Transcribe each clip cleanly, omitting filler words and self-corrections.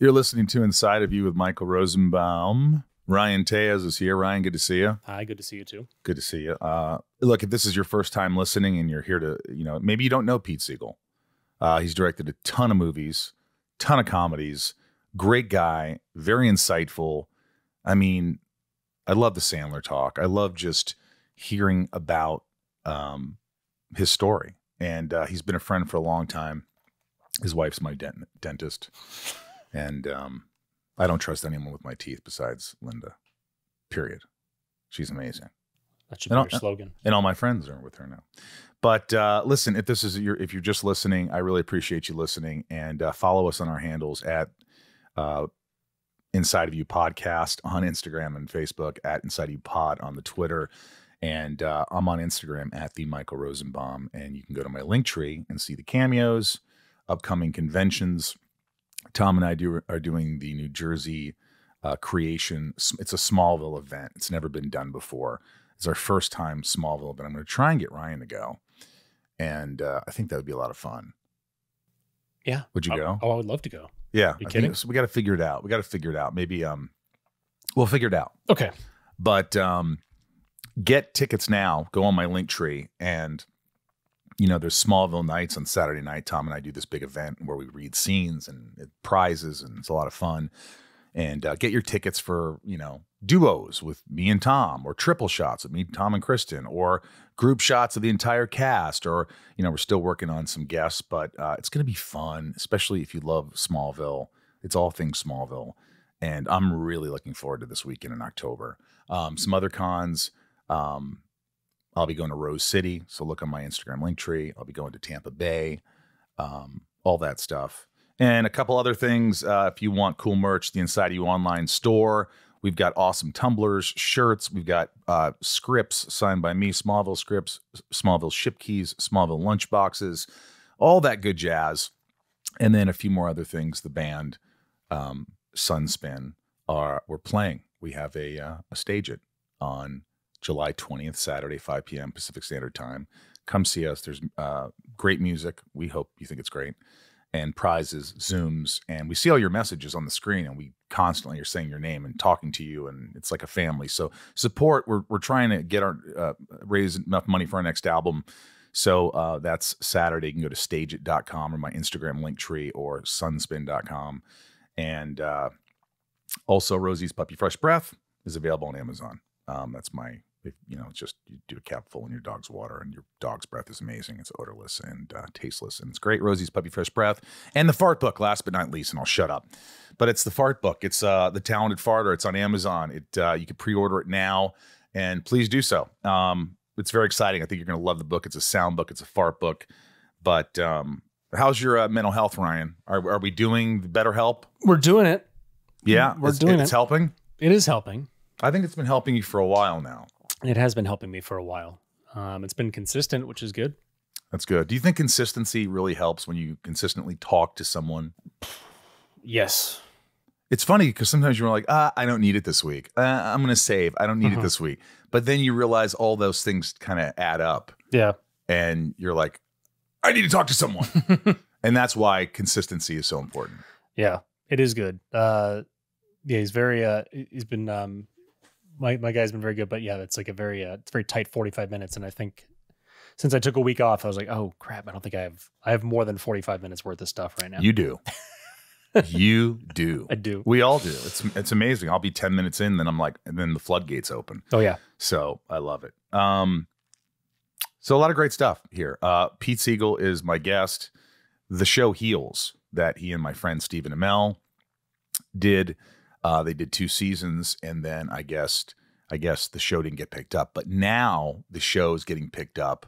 You're listening to Inside of You with Michael Rosenbaum. Ryan Tejas is here. Ryan, good to see you. Hi, good to see you too. Good to see you. Look, if this is your first time listening and you're here to, maybe you don't know Pete Segal. He's directed a ton of movies, ton of comedies. Great guy, very insightful. I mean, I love the Sandler talk. I love just hearing about his story. And he's been a friend for a long time. His wife's my dentist. And I don't trust anyone with my teeth besides Linda, period. She's amazing. That should be your slogan. And all my friends are with her now. But listen, if you're just listening, I really appreciate you listening. And follow us on our handles at Inside of You Podcast on Instagram and Facebook, at Inside of You Pod on the Twitter. And I'm on Instagram at the Michael Rosenbaum. And you can go to my link tree and see the cameos, upcoming conventions. Tom and I are doing the New Jersey creation. It's a Smallville event. It's never been done before. It's our first time Smallville event. I'm going to try and get Ryan to go. And I think that would be a lot of fun. Yeah. Would you go? Oh, I would love to go. Yeah. You kidding? So we got to figure it out. Maybe we'll figure it out. Okay. But get tickets now. Go on my link tree. And, there's Smallville nights on Saturday night. Tom and I do this big event where we read scenes and prizes, and it's a lot of fun. And get your tickets for, duos with me and Tom, or triple shots with me, Tom and Kristen, or group shots of the entire cast, or, we're still working on some guests, but it's going to be fun, especially if you love Smallville. It's all things Smallville. And I'm really looking forward to this weekend in October. Some other cons, I'll be going to Rose City, so look on my Instagram link tree. I'll be going to Tampa Bay, all that stuff. And a couple other things. If you want cool merch, the Inside of You online store. We've got awesome tumblers, shirts. We've got scripts signed by me, Smallville scripts, Smallville ship keys, Smallville lunch boxes, all that good jazz. And then a few more other things. The band, Sunspin, we're playing. We have a stage it on July 20th, Saturday, 5 p.m. Pacific Standard Time. Come see us. There's great music. We hope you think it's great. And prizes, Zooms, and we see all your messages on the screen, and we constantly are saying your name and talking to you, and it's like a family. So support. We're trying to get raise enough money for our next album. So that's Saturday. You can go to stageit.com or my Instagram link tree, or sunspin.com. And also Rosie's Puppy Fresh Breath is available on Amazon. That's my, it's just, you do a capful in your dog's water, and your dog's breath is amazing. It's odorless and tasteless, and it's great. Rosie's Puppy Fresh Breath. And the Fart Book, last but not least, and I'll shut up. But it's the Fart Book. It's The Talented Farter. It's on Amazon. You can pre-order it now, and please do so. It's very exciting. I think you're going to love the book. It's a sound book. It's a fart book. But how's your mental health, Ryan? Are we doing Betterhelp? We're doing it. Yeah, we're doing it. It's helping? It is helping. I think it's been helping you for a while now. It has been helping me for a while. It's been consistent, which is good. That's good. Do you think consistency really helps when you consistently talk to someone? Yes. It's funny because sometimes you're like, I don't need it this week. I'm going to save. I don't need it this week. But then you realize all those things kind of add up. Yeah. And you're like, I need to talk to someone. And that's why consistency is so important. Yeah, it is good. Yeah, he's very, he's been, my guy's been very good, but yeah, it's like it's very tight 45 minutes. And I think since I took a week off, I was like, oh crap, I don't think I have more than 45 minutes worth of stuff right now. You do. You do. I do. We all do. It's amazing. I'll be 10 minutes in, then I'm like, and then the floodgates open. Oh yeah. So I love it. So a lot of great stuff here. Pete Segal is my guest. The show Heels that he and my friend Stephen Amell did. They did 2 seasons, and then I guess the show didn't get picked up. But now the show is getting picked up,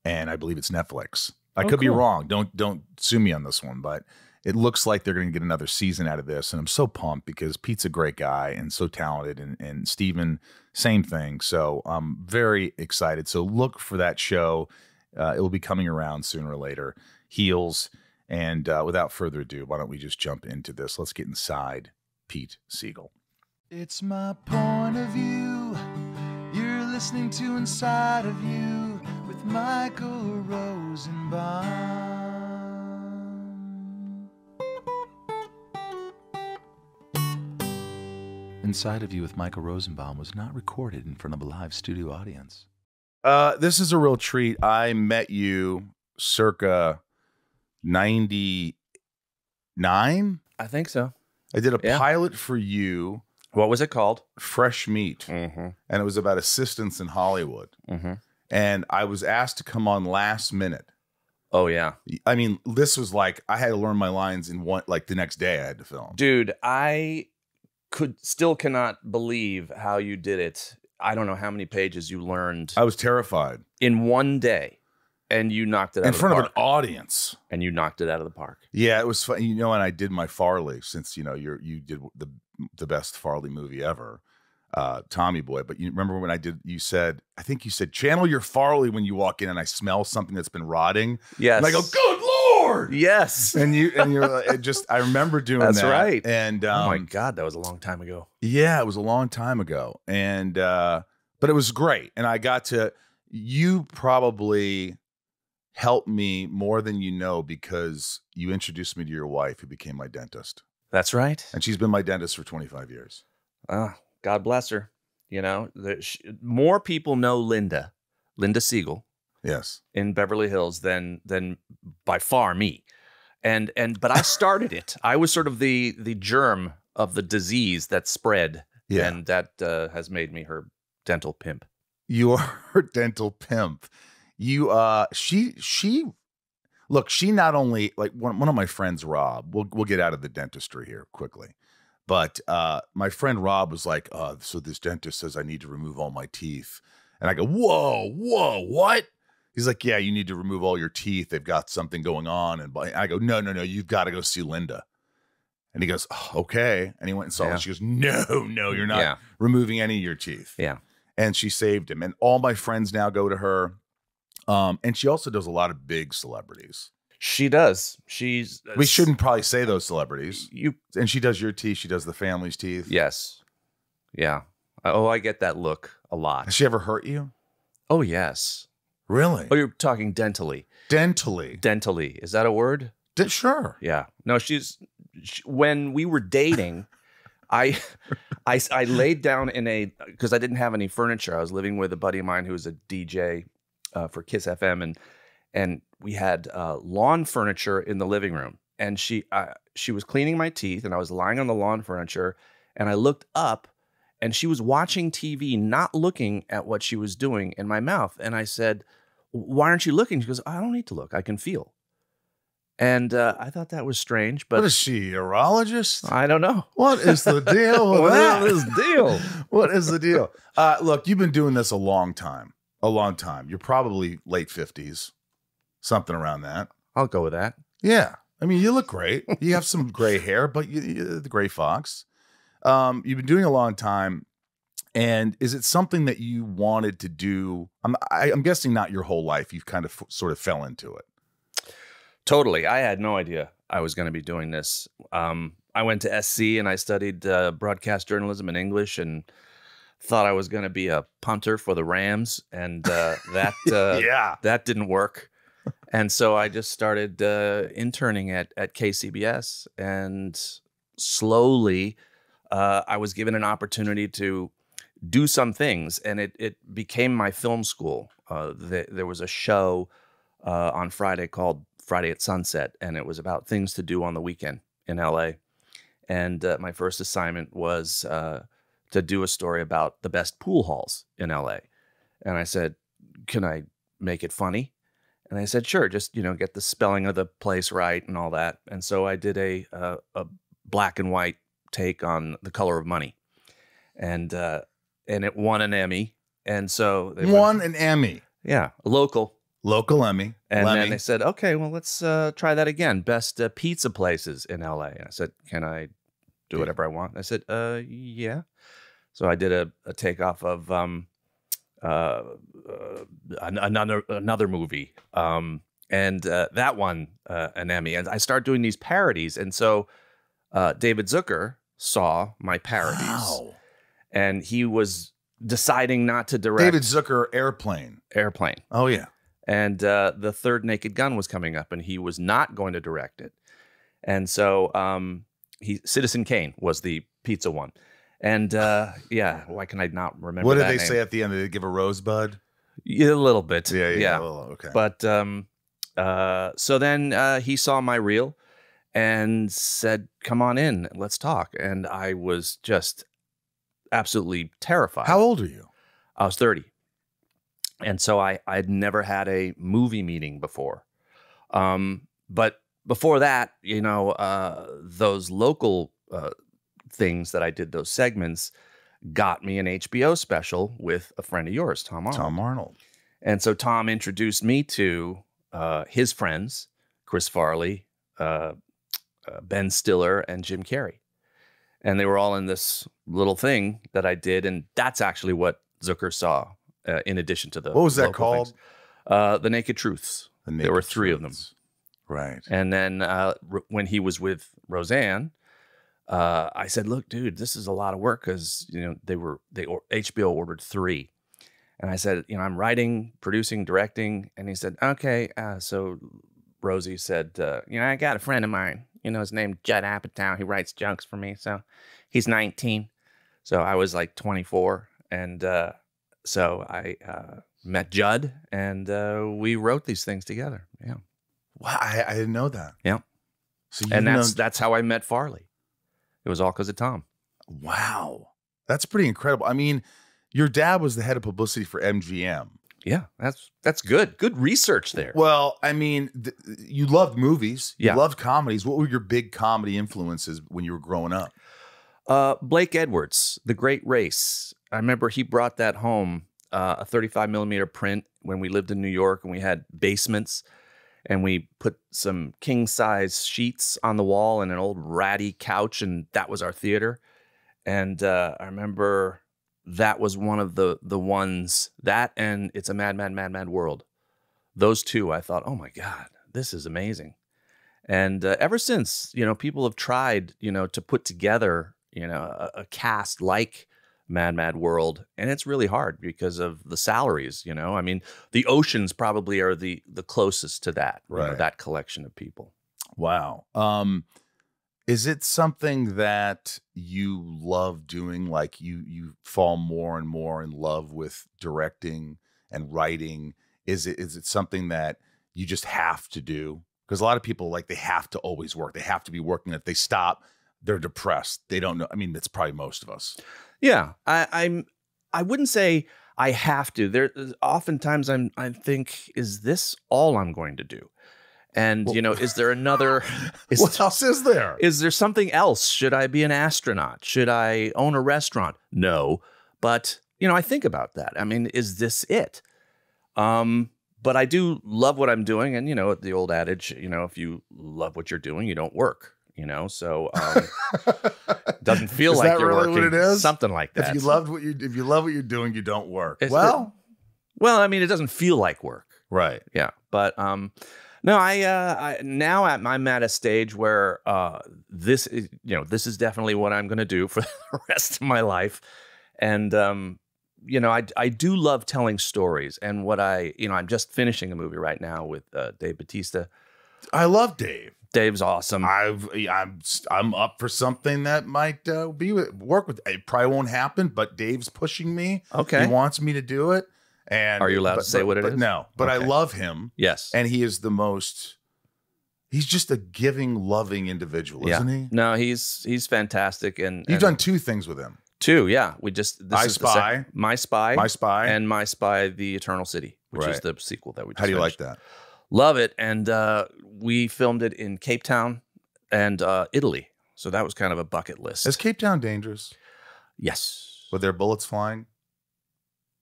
and I believe it's Netflix. I could be wrong. Don't sue me on this one, but it looks like they're going to get another season out of this, and I'm so pumped because Pete's a great guy and so talented, and Steven, same thing. So I'm very excited. So look for that show. It will be coming around sooner or later. Heels. And without further ado, why don't we just jump into this? Let's get inside Pete Segal. It's my point of view. You're listening to Inside of You with Michael Rosenbaum. Inside of You with Michael Rosenbaum was not recorded in front of a live studio audience. This is a real treat. I met you circa 99. I think so. I did a pilot for you. What was it called? Fresh Meat. And it was about assistants in Hollywood. And I was asked to come on last minute. Oh, yeah. I mean, this was like, I had to learn my lines in one, like the next day I had to film. Dude, I cannot believe how you did it. I don't know how many pages you learned. I was terrified. In one day. And you knocked it out in front of an audience. And you knocked it out of the park. Yeah, it was fun. You know, and I did my Farley, since, you know, you did the best Farley movie ever, Tommy Boy. But you remember when I said, channel your Farley when you walk in and I smell something that's been rotting. Yes. And I go, good Lord. Yes. And you're like, I remember doing that. That's right. And oh my God, that was a long time ago. Yeah, it was a long time ago. And but it was great. And I got to, you probably helped me more than you know, because you introduced me to your wife, who became my dentist. That's right. And she's been my dentist for 25 years. God bless her. You know, more people know Linda Segal. Yes. In Beverly Hills than by far me. But I started it. I was sort of the germ of the disease that spread. Yeah. And that has made me her dental pimp. You are her dental pimp. You she not only, like, one of my friends, Rob, we'll get out of the dentistry here quickly, but my friend Rob was like, so this dentist says I need to remove all my teeth. And I go, whoa, what? He's like, yeah, you need to remove all your teeth. They've got something going on. And I go, no, you've got to go see Linda. And he goes, oh, okay. And he went and saw her. She goes, no, you're not removing any of your teeth. Yeah. And she saved him. And all my friends now go to her. And she also does a lot of big celebrities. She does. We shouldn't probably say those celebrities. And she does your teeth. She does the family's teeth. Yes. Yeah. Oh, I get that look a lot. Has she ever hurt you? Oh, yes. Really? Oh, you're talking dentally. Dentally. Is that a word? Sure. Yeah. No, when we were dating, I laid down because I didn't have any furniture. I was living with a buddy of mine who was a DJ for Kiss FM, and we had lawn furniture in the living room. And she was cleaning my teeth, and I was lying on the lawn furniture, and I looked up, and she was watching TV, not looking at what she was doing in my mouth. And I said, why aren't you looking? She goes, I don't need to look. I can feel. And I thought that was strange. But what is she, a urologist? I don't know. What is the deal with that? What is the deal? What is the deal? Look, you've been doing this a long time. You're probably late 50s, something around that. I'll go with that. Yeah. I mean, you look great. You have some gray hair, but you're the gray fox. You've been doing a long time. And is it something that you wanted to do? I'm guessing not your whole life. You've kind of sort of fell into it. Totally. I had no idea I was going to be doing this. I went to SC and I studied broadcast journalism and English, and thought I was going to be a punter for the Rams, and that didn't work. And so I just started interning at KCBS, and slowly I was given an opportunity to do some things, and it became my film school. There was a show on Friday called Friday at Sunset, and it was about things to do on the weekend in LA. And my first assignment was to do a story about the best pool halls in LA. And I said, can I make it funny? And they said, sure, just, get the spelling of the place right and all that. And so I did a black and white take on The Color of Money. And it won an Emmy. And so they won an Emmy. Yeah, a local Emmy. And then they said, okay, well, let's try that again. Best pizza places in LA. And I said, can I do whatever I want? I said, yeah. So I did a takeoff of another movie, and that won an Emmy. And I started doing these parodies, and so David Zucker saw my parodies, and he was deciding not to direct. David Zucker, Airplane. Oh yeah. And the third Naked Gun was coming up, and he was not going to direct it. And so Citizen Kane was the pizza one. And yeah, why can I not remember? What did that they name? say at the end? Did they give a rosebud? Yeah, a little bit. Yeah. Well, okay. But so then he saw my reel and said, "Come on in, let's talk." And I was just absolutely terrified. How old are you? I was 30. And so I'd never had a movie meeting before. But before that, those local things that I did, those segments, got me an HBO special with a friend of yours, Tom Arnold. Tom Arnold. And so Tom introduced me to his friends, Chris Farley, Ben Stiller, and Jim Carrey. And they were all in this little thing that I did. And that's actually what Zucker saw, in addition to the What was that local called? things. The Naked Truths. There were 3 of them. Right. And then when he was with Roseanne, I said, "Look, dude, this is a lot of work," because HBO ordered 3, and I said, "I'm writing, producing, directing," and he said, "Okay." So Rosie said, "I got a friend of mine, his name's Judd Apatow. He writes jokes for me. So he's 19." So I was like 24, and so I met Judd, and we wrote these things together. Yeah. Wow, I didn't know that. Yeah. So And that's how I met Farley. It was all because of Tom. Wow, that's pretty incredible. I mean, your dad was the head of publicity for MGM. Yeah, that's good. Good research there. Well, I mean, you loved movies. You Yeah. loved comedies. What were your big comedy influences when you were growing up? Blake Edwards, The Great Race. I remember he brought that home, a 35 millimeter print when we lived in New York, and we had basements. And we put some king-size sheets on the wall and an old ratty couch, and that was our theater. And I remember that was one of the ones, that and It's a Mad, Mad, Mad, Mad World. Those 2, I thought, oh my God, this is amazing. And ever since, people have tried, to put together, a cast like Mad, Mad World, and it's really hard because of the salaries. I mean, the Oceans probably are the closest to that, Right. That collection of people. Wow. Is it something that you love doing? Like you fall more and more in love with directing and writing? Is it something that you just have to do? Because a lot of people, like, they have to always work. They have to be working. If they stop, they're depressed. They don't know. I mean, that's probably most of us. Yeah, I wouldn't say I have to. There, oftentimes I think, is this all I'm going to do? And is there another? What else is there? Is there something else? Should I be an astronaut? Should I own a restaurant? No, but I think about that. I mean, is this it? But I do love what I'm doing, and the old adage, if you love what you're doing, you don't work. So doesn't feel Is like that you're really working. what it is? Something like that. If you love what you're doing, you don't work. Well, I mean, it doesn't feel like work. Right. Yeah, but no, I'm at a stage where this is definitely what I'm going to do for the rest of my life, and I do love telling stories, and I'm just finishing a movie right now with Dave Bautista. I love Dave. Dave's awesome. I'm up for something that might work with. It probably won't happen, but Dave's pushing me. Okay, he wants me to do it. And are you allowed to say what it is? No, but okay. I love him. Yes, and he is the most. He's just a giving, loving individual, isn't he? No, he's fantastic, and you've done 2 things with him. 2, yeah. We just I Spy, My Spy, and My Spy: The Eternal City, which is the sequel that we just How do you finished. like that? Love it. And we filmed it in Cape Town and Italy. So that was kind of a bucket list. Is Cape Town dangerous? Yes. Were there bullets flying?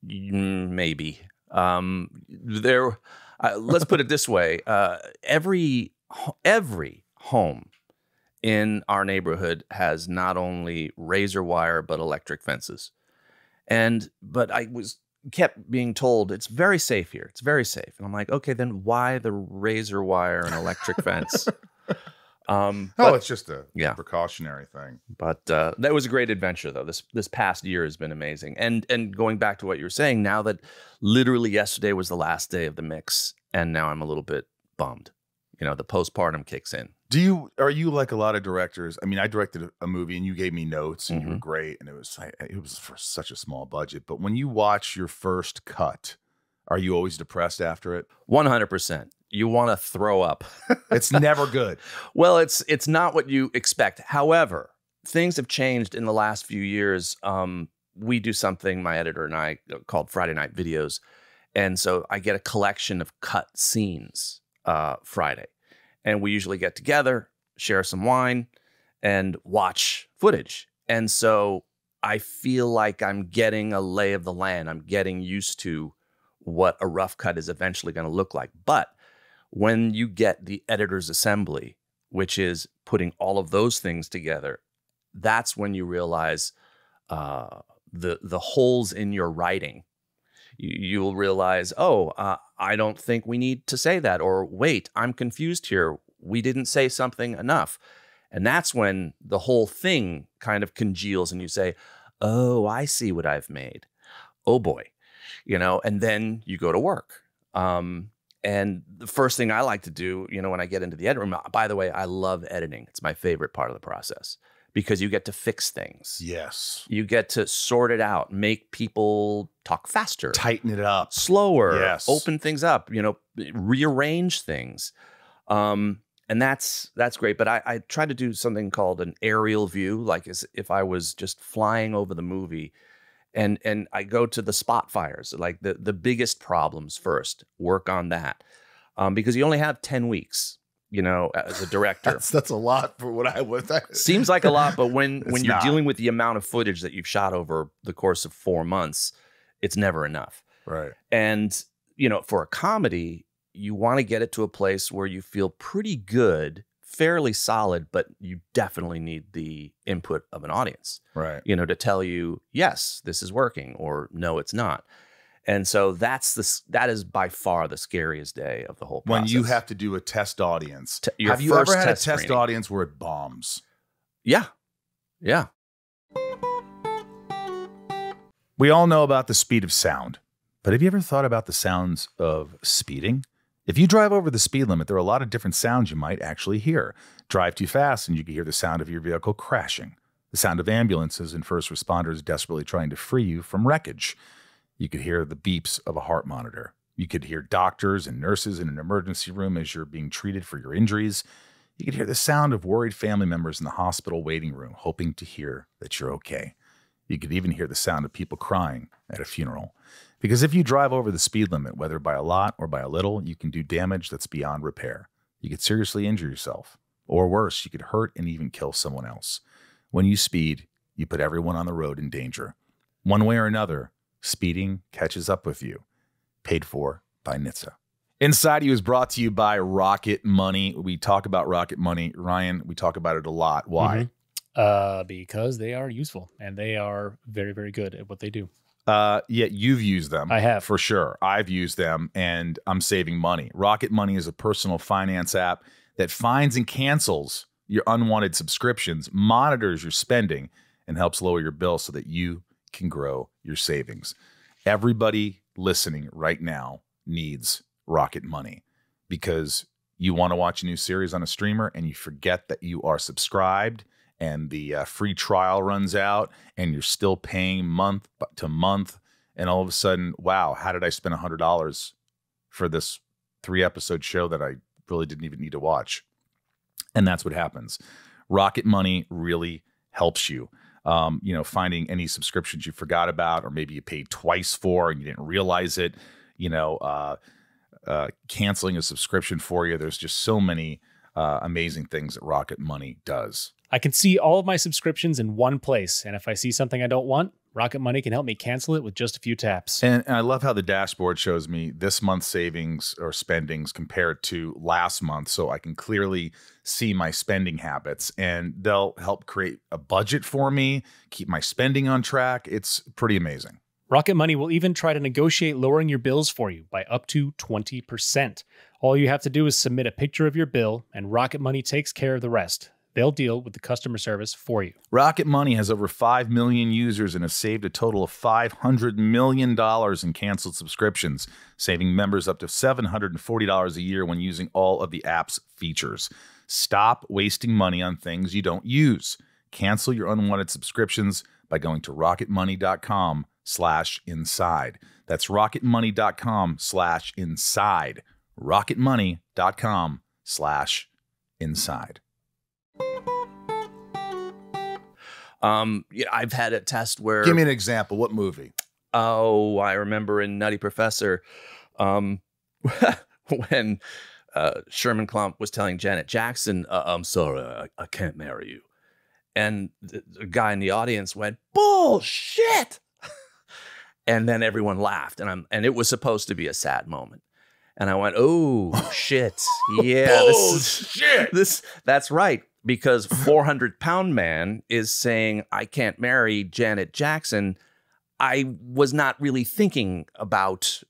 Maybe. Let's put it this way. Every home in our neighborhood has not only razor wire, but electric fences. But I kept being told it's very safe here. It's very safe. And I'm like, okay, then why the razor wire and electric fence? It's just a precautionary thing. But that was a great adventure, though. This past year has been amazing. And going back to what you were saying, now that literally yesterday was the last day of the mix, and now I'm a little bit bummed. The postpartum kicks in. Are you like a lot of directors? I mean, I directed a movie and you gave me notes and you were great, and it was for such a small budget. But when you watch your first cut, are you always depressed after it? 100%. You want to throw up. It's never good. Well, it's not what you expect. However, things have changed in the last few years. We do something, my editor and I, called Friday Night Videos. And so I get a collection of cut scenes Friday. And we usually get together, share some wine, and watch footage. And so I feel like I'm getting a lay of the land. I'm getting used to what a rough cut is eventually going to look like. But when you get the editor's assembly, which is putting all of those things together, that's when you realize the holes in your writing. You will realize, I don't think we need to say that, or wait, I'm confused here. We didn't say something enough. And that's when the whole thing kind of congeals and you say, oh, I see what I've made. Oh boy, and then you go to work. And the first thing I like to do, when I get into the edit room, by the way, I love editing. It's my favorite part of the process because you get to fix things. Yes. You get to sort it out, make people talk faster, tighten it up, slower, yes, open things up, rearrange things. And that's great. But I try to do something called an aerial view, like as if I was just flying over the movie. And I go to the spot fires, like the biggest problems first, work on that. Because you only have 10 weeks, as a director. That's a lot for what I would. Seems like a lot, but when you're not. dealing with the amount of footage that you've shot over the course of 4 months, it's never enough. Right. And, for a comedy, you want to get it to a place where you feel pretty good, fairly solid, but you definitely need the input of an audience, right? To tell you, yes, this is working, or no, it's not. And so that is by far the scariest day of the whole process. When you have to do a test audience. Have you ever had a test screening audience where it bombs? Yeah. Yeah. We all know about the speed of sound, but have you ever thought about the sounds of speeding? If you drive over the speed limit, there are a lot of different sounds you might actually hear. Drive too fast and you can hear the sound of your vehicle crashing, the sound of ambulances and first responders desperately trying to free you from wreckage. You could hear the beeps of a heart monitor. You could hear doctors and nurses in an emergency room as you're being treated for your injuries. You could hear the sound of worried family members in the hospital waiting room, hoping to hear that you're okay. You could even hear the sound of people crying at a funeral. Because if you drive over the speed limit, whether by a lot or by a little, you can do damage that's beyond repair. You could seriously injure yourself. Or worse, you could hurt and even kill someone else. When you speed, you put everyone on the road in danger. One way or another, speeding catches up with you. Paid for by NHTSA. Inside You is brought to you by Rocket Money. We talk about Rocket Money. Ryan, we talk about it a lot. Why? Because they are useful and they are very, very good at what they do. Yeah, you've used them. I have. For sure. I've used them and I'm saving money. Rocket Money is a personal finance app that finds and cancels your unwanted subscriptions, monitors your spending, and helps lower your bill so that you can grow your savings. Everybody listening right now needs Rocket Money because you want to watch a new series on a streamer and you forget that you are subscribed and the free trial runs out and you're still paying month to month. And all of a sudden, wow, how did I spend $100 for this 3-episode show that I really didn't even need to watch? And that's what happens. Rocket Money really helps you. Finding any subscriptions you forgot about, or maybe you paid twice for and you didn't realize it, canceling a subscription for you. There's just so many amazing things that Rocket Money does. I can see all of my subscriptions in one place. And if I see something I don't want, Rocket Money can help me cancel it with just a few taps. And I love how the dashboard shows me this month's savings or spendings compared to last month. So I can clearly see my spending habits and they'll help create a budget for me, keep my spending on track. It's pretty amazing. Rocket Money will even try to negotiate lowering your bills for you by up to 20%. All you have to do is submit a picture of your bill and Rocket Money takes care of the rest. They'll deal with the customer service for you. Rocket Money has over 5 million users and has saved a total of $500 million in canceled subscriptions, saving members up to $740 a year when using all of the app's features. Stop wasting money on things you don't use. Cancel your unwanted subscriptions by going to rocketmoney.com/inside. That's rocketmoney.com/inside. rocketmoney.com/inside. Yeah, I've had a test where. Give me an example. What movie? Oh, I remember in Nutty Professor, when Sherman Klump was telling Janet Jackson, "I'm sorry, I can't marry you," and the guy in the audience went, "Bullshit!" And then everyone laughed, and it was supposed to be a sad moment. And I went, "Oh shit, yeah, that's right." Because 400-pound man is saying, "I can't marry Janet Jackson." I was not really thinking about,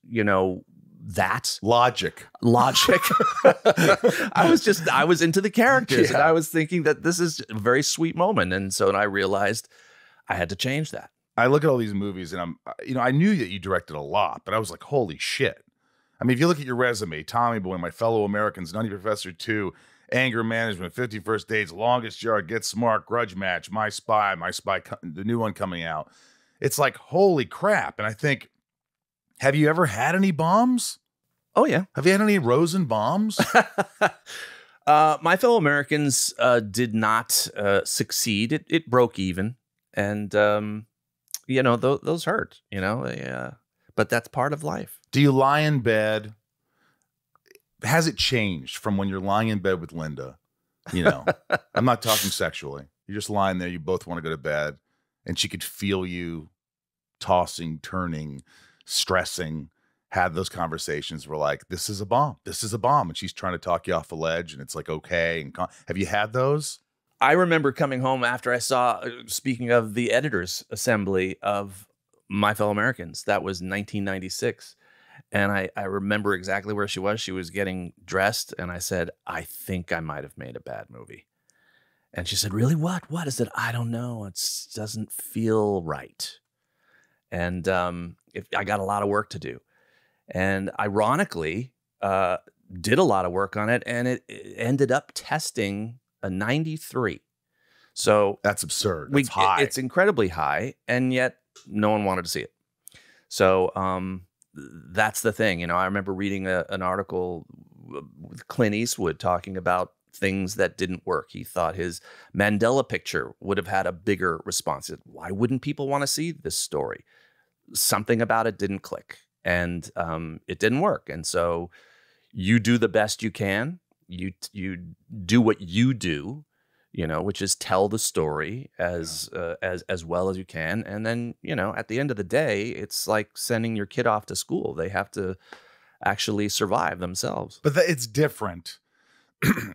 that Logic. I was into the characters, and I was thinking that this is a very sweet moment. And so I realized I had to change that. I look at all these movies and I knew that you directed a lot, but I was like, holy shit. I mean, if you look at your resume, Tommy Boy, My Fellow Americans, Nutty Professor 2, Anger Management, 50 First Dates, Longest Yard, Get Smart, Grudge Match, My Spy, the new one coming out. It's like, holy crap. And I think, have you ever had any bombs? Oh, yeah. Have you had any Rosenbaums? My Fellow Americans did not succeed. It broke even. And, those hurt, but that's part of life. Do you lie in bed? Has it changed from when you're lying in bed with Linda? I'm not talking sexually. You're just lying there. You both want to go to bed. And she could feel you tossing, turning, stressing, had those conversations where like, this is a bomb. This is a bomb. And she's trying to talk you off a ledge and it's like, okay. And have you had those? I remember coming home after I saw, speaking of the editors assembly of My Fellow Americans, that was 1996. And I remember exactly where she was. She was getting dressed. And I said, I think I might have made a bad movie. And she said, really? What? What is it? I don't know. It doesn't feel right. And I got a lot of work to do. And ironically, did a lot of work on it. And it ended up testing a 93. So that's absurd. That's high. It's incredibly high. And yet no one wanted to see it. So that's the thing. I remember reading an article with Clint Eastwood talking about things that didn't work. He thought his Mandela picture would have had a bigger response. Why wouldn't people want to see this story? Something about it didn't click, and it didn't work. And so you do the best you can. You do what you do, which is tell the story as well as you can. And then, at the end of the day, it's like sending your kid off to school. They have to actually survive themselves. But it's different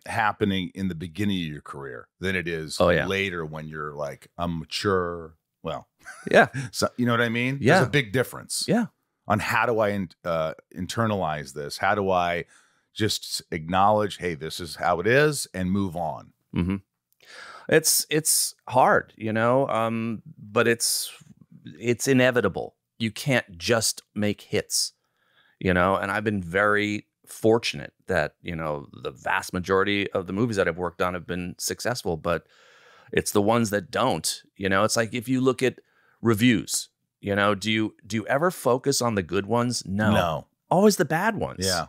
happening in the beginning of your career than it is later when you're like, I'm mature. Well, yeah. So, you know what I mean? Yeah. There's a big difference. Yeah. On how do I internalize this? How do I just acknowledge, hey, this is how it is, and move on? Mm-hmm. It's hard, but it's inevitable. You can't just make hits, and I've been very fortunate that, the vast majority of the movies that I've worked on have been successful, but it's the ones that don't, it's like, if you look at reviews, do you ever focus on the good ones? No. Always the bad ones. Yeah.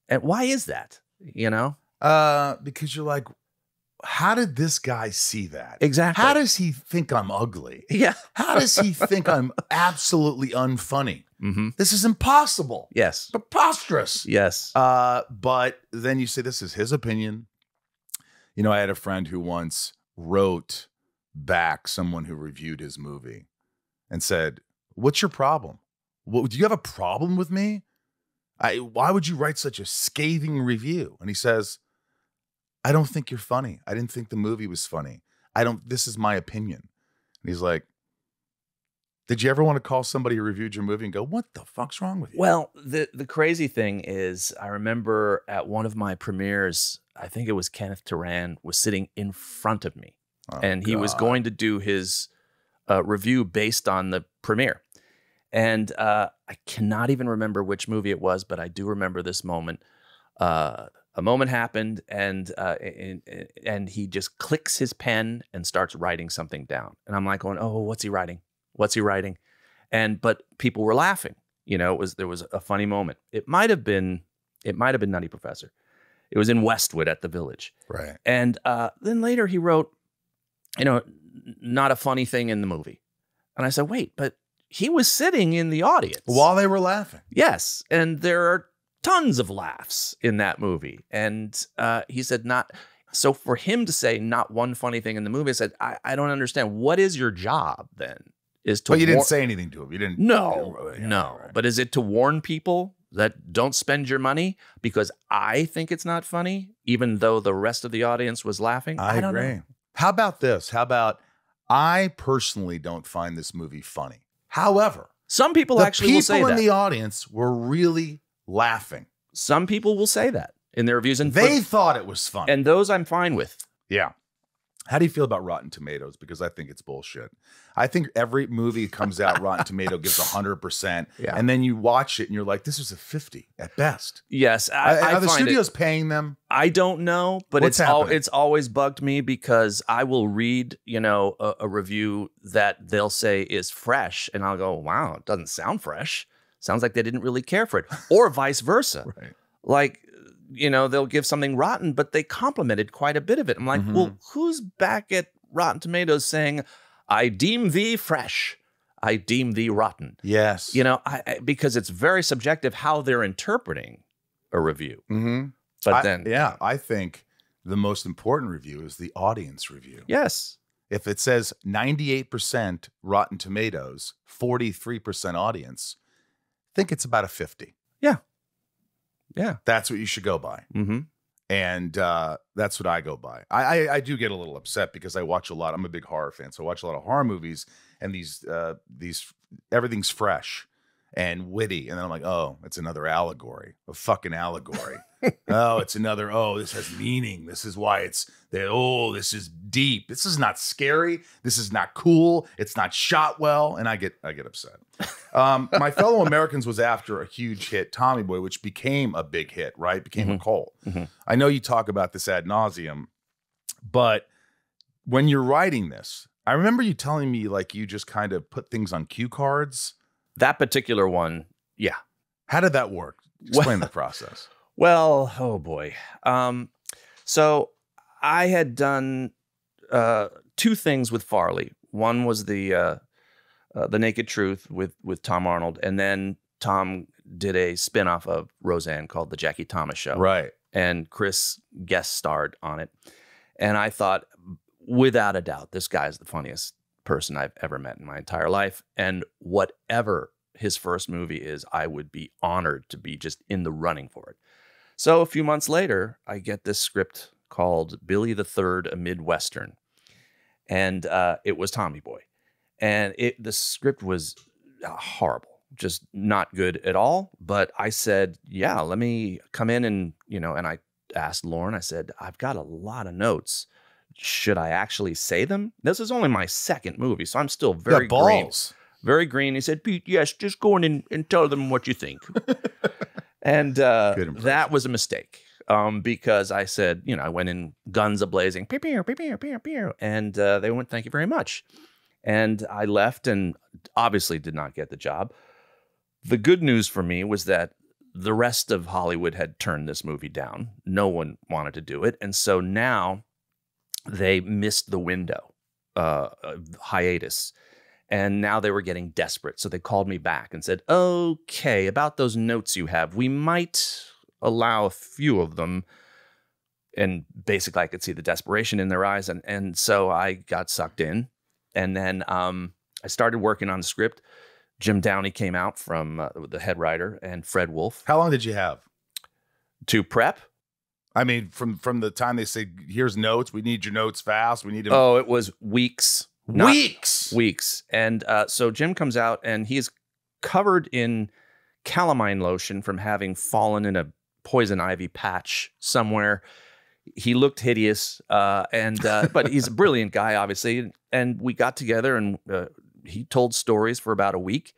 And why is that? Because you're like, how did this guy see that? Exactly. How does he think I'm ugly? Yeah. How does he think I'm absolutely unfunny? Mm-hmm. This is impossible. Yes. Preposterous. Yes. But then you say, this is his opinion. I had a friend who once wrote back someone who reviewed his movie and said, what's your problem? Do you have a problem with me? Why would you write such a scathing review? And he says, I don't think you're funny. I didn't think the movie was funny. This is my opinion. And he's like, did you ever want to call somebody who reviewed your movie and go, what the fuck's wrong with you? Well, the crazy thing is, I remember at one of my premieres, I think it was Kenneth Turan was sitting in front of me. And he was going to do his review based on the premiere. And I cannot even remember which movie it was, but I do remember this moment. a moment happened, and he just clicks his pen and starts writing something down. And I'm like going, oh, what's he writing? What's he writing? But people were laughing. There was a funny moment. It might have been Nutty Professor. It was in Westwood at the Village. Right. And then later he wrote, not a funny thing in the movie. And I said, wait, but he was sitting in the audience while they were laughing. Yes. And there are tons of laughs in that movie. And he said, not. So for him to say not one funny thing in the movie, I said, I don't understand. What is your job then? But you didn't say anything to him. You didn't. No. Right. But is it to warn people that don't spend your money because I think it's not funny, even though the rest of the audience was laughing? I don't agree. know. How about this? How about I personally don't find this movie funny. However, some people actually will say that. The people in the audience were really laughing. Some people will say that in their reviews. And they thought it was funny. And those I'm fine with. Yeah. How do you feel about Rotten Tomatoes? Because I think it's bullshit. I think every movie comes out, Rotten Tomato gives 100%. Yeah. And then you watch it and you're like, this is a 50 at best. Yes. Are the studios paying them? I don't know, but it's always bugged me because I will read, a review that they'll say is fresh. And I'll go, wow, it doesn't sound fresh. Sounds like they didn't really care for it. Or vice versa. Right. Like, they'll give something rotten, but they complimented quite a bit of it. I'm like, well, who's back at Rotten Tomatoes saying, I deem thee fresh, I deem thee rotten? Yes. Because it's very subjective how they're interpreting a review. Mm-hmm. But I think the most important review is the audience review. Yes. If it says 98% Rotten Tomatoes, 43% audience, I think it's about a 50. Yeah. Yeah. That's what you should go by. Mm-hmm. And that's what I go by. I do get a little upset because I watch a lot. I'm a big horror fan, so I watch a lot of horror movies, and these everything's fresh and witty, and then I'm like, oh, it's another allegory, a fucking allegory. Oh, it's another. Oh, this has meaning. This is why it's there. Oh, this is deep. This is not scary. This is not cool. It's not shot well, and I get upset. My Fellow Americans was after a huge hit, Tommy Boy, which became a big hit, right? Became a cult. Mm-hmm. I know you talk about this ad nauseum, but when you're writing this, I remember you telling me like you just kind of put things on cue cards. That particular one, yeah. How did that work? Explain the process. Well, oh boy. So I had done two things with Farley. One was the Naked Truth with Tom Arnold, and then Tom did a spinoff of Roseanne called The Jackie Thomas Show. Right. And Chris guest starred on it. And I thought, without a doubt, this guy's the funniest person I've ever met in my entire life. And whatever his first movie is, I would be honored to be just in the running for it. So a few months later, I get this script called Billy the Third, a Midwestern. And it was Tommy Boy. And the script was horrible, just not good at all. But I said, yeah, let me come in and I asked Lauren, I said, I've got a lot of notes. Should I actually say them? This is only my second movie, so I'm still very green. Very green. He said, Pete, yes, just go in and tell them what you think. And that was a mistake because I said, I went in guns a-blazing, pew, pew, pew, pew, pew, pew, and they went, thank you very much. And I left and obviously did not get the job. The good news for me was that the rest of Hollywood had turned this movie down. No one wanted to do it. And so now they missed the window, hiatus. And now they were getting desperate. So they called me back and said, okay, about those notes you have, we might allow a few of them. And basically I could see the desperation in their eyes. And so I got sucked in. And then I started working on the script. Jim Downey came out from the head writer and Fred Wolf. How long did you have to prep? I mean, from the time they say, here's notes, we need your notes fast. We need them. Oh, it was weeks. Weeks. And so Jim comes out and he's covered in calamine lotion from having fallen in a poison ivy patch somewhere. He looked hideous, but he's a brilliant guy, obviously. And we got together and he told stories for about a week.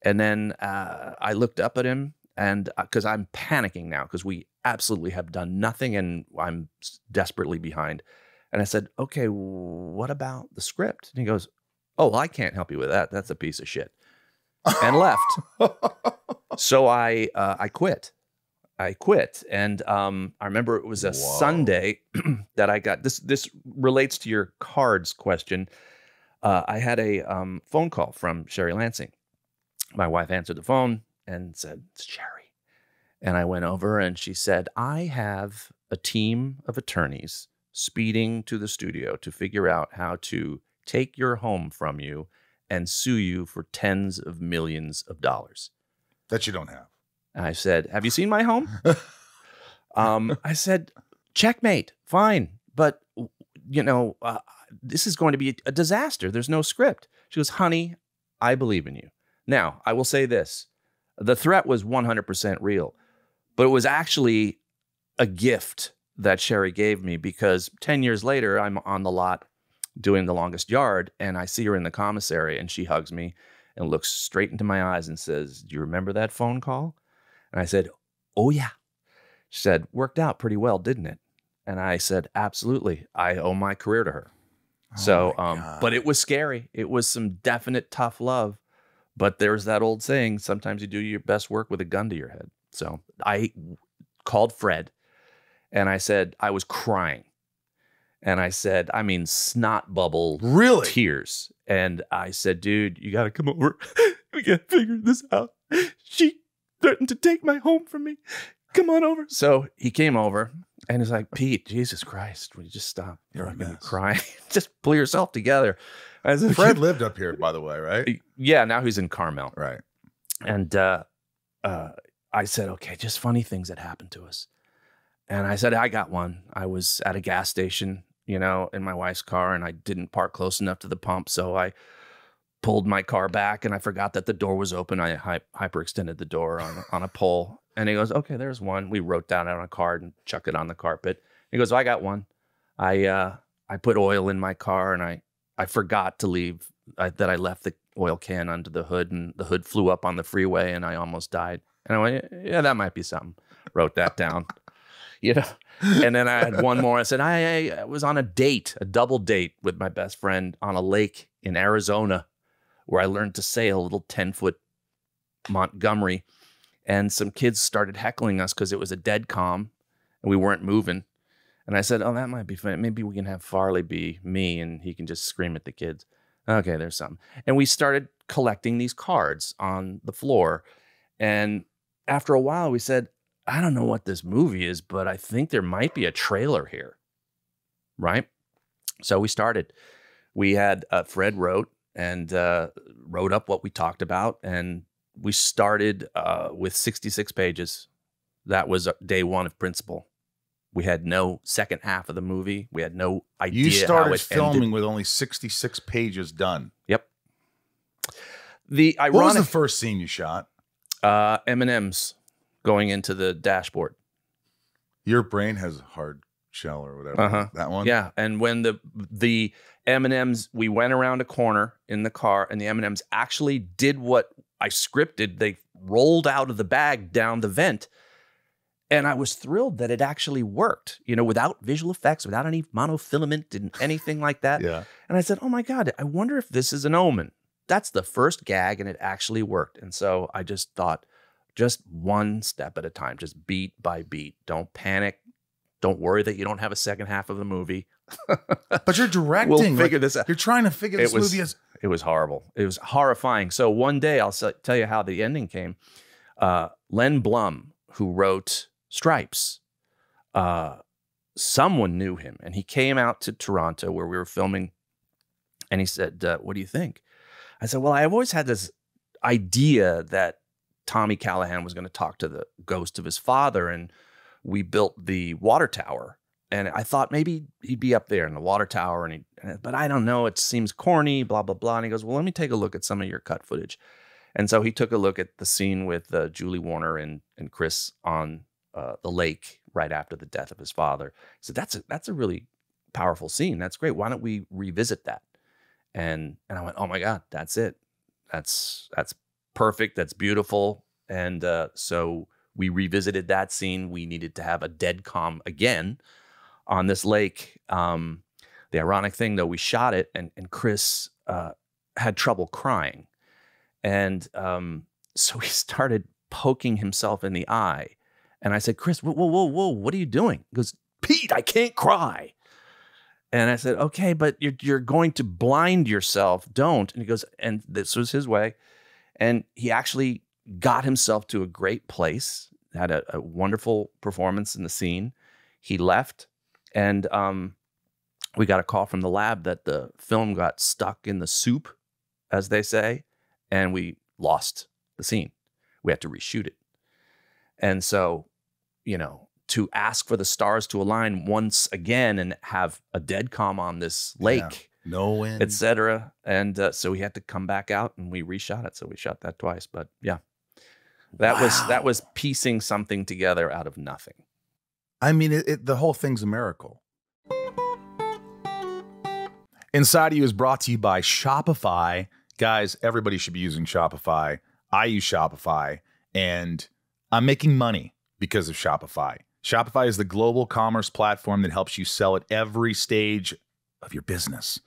And then I looked up at him And because I'm panicking now, because we absolutely have done nothing and I'm desperately behind. And I said, okay, what about the script? And he goes, oh, well, I can't help you with that. That's a piece of shit. And left. So I quit. I quit. And I remember it was a Sunday that I got this relates to your cards question. I had a phone call from Sherry Lansing. My wife answered the phone and said, it's Sherry. And I went over and she said, I have a team of attorneys speeding to the studio to figure out how to take your home from you and sue you for tens of millions of dollars. That you don't have. I said, have you seen my home? I said, checkmate, fine. But, this is going to be a disaster. There's no script. She goes, honey, I believe in you. Now, I will say this. The threat was 100% real, but it was actually a gift that Sherry gave me because 10 years later, I'm on the lot doing The Longest Yard, and I see her in the commissary, and she hugs me and looks straight into my eyes and says, do you remember that phone call? And I said, oh, yeah. She said, worked out pretty well, didn't it? And I said, absolutely. I owe my career to her. But it was scary. It was some definite tough love. But there's that old saying, sometimes you do your best work with a gun to your head. So I called Fred and I said, I was crying. And I said, I mean, snot bubble tears. And I said, dude, you got to come over. We got to figure this out. She threatened to take my home from me. Come on over. So he came over and he's like, Pete, Jesus Christ, will you just stop? You're going to be crying. Just pull yourself together. I said, Fred lived up here, by the way, right? Yeah, now he's in Carmel. Right. And I said, okay, just funny things that happened to us. And I said, I got one. I was at a gas station, in my wife's car, and I didn't park close enough to the pump. So I pulled my car back, and I forgot that the door was open. I hyperextended the door on a pole. And he goes, okay, there's one. We wrote down on a card and chuck it on the carpet. He goes, I got one. I put oil in my car, and I forgot to leave, that I left the oil can under the hood, and the hood flew up on the freeway, and I almost died. And I went, yeah, that might be something. Wrote that down, And then I had one more. I said, I was on a double date with my best friend on a lake in Arizona where I learned to sail a little 10-foot Montgomery. And some kids started heckling us because it was a dead calm and we weren't moving. And I said, oh, that might be fun. Maybe we can have Farley be me and he can just scream at the kids. Okay, there's something. And we started collecting these cards on the floor. And after a while, we said, I don't know what this movie is, but I think there might be a trailer here. Right? So we started. We had Fred wrote up what we talked about. And we started with 66 pages. That was day one of principal. We had no second half of the movie. We had no idea. You started how it filming ended. with only 66 pages done. Yep. What was the first scene you shot? M&M's going into the dashboard. Your brain has a hard shell or whatever. That one? Yeah. And when the M&M's, we went around a corner in the car and the M&M's actually did what I scripted. They rolled out of the bag down the vent. And I was thrilled that it actually worked, without visual effects, without any monofilament and anything like that. Yeah. And I said, oh my God, I wonder if this is an omen. That's the first gag and it actually worked. And so I just thought, just one step at a time, just beat by beat. Don't panic. Don't worry that you don't have a second half of the movie. But you're directing. We'll figure this out. You're trying to figure this movie out. It was horrible. It was horrifying. So one day, I'll tell you how the ending came. Len Blum, who wrote Stripes, someone knew him. And he came out to Toronto where we were filming. And he said, what do you think? I said, well, I've always had this idea that Tommy Callahan was going to talk to the ghost of his father. And we built the water tower. And I thought maybe he'd be up there in the water tower. But I don't know. It seems corny, blah, blah, blah. And he goes, well, let me take a look at some of your cut footage. And so he took a look at the scene with Julie Warner and Chris on the lake right after the death of his father. He said, that's a really powerful scene. That's great. Why don't we revisit that? And I went, oh my God, that's it. That's perfect. That's beautiful. And so we revisited that scene. We needed to have a dead calm again on this lake. The ironic thing, though, we shot it, and Chris had trouble crying. And so he started poking himself in the eye. And I said, Chris, whoa, what are you doing? He goes, Pete, I can't cry. And I said, okay, but you're going to blind yourself. Don't. And he goes, and this was his way. And he actually got himself to a great place, had a wonderful performance in the scene. He left, and we got a call from the lab that the film got stuck in the soup, as they say, and we lost the scene. We had to reshoot it. And so, to ask for the stars to align once again and have a dead calm on this lake, no wind, etc. And so we had to come back out and we reshot it. So we shot that twice. But yeah, that was piecing something together out of nothing. I mean, the whole thing's a miracle. Inside of You is brought to you by Shopify. Guys, everybody should be using Shopify. I use Shopify, and I'm making money because of Shopify. Shopify is the global commerce platform that helps you sell at every stage of your business.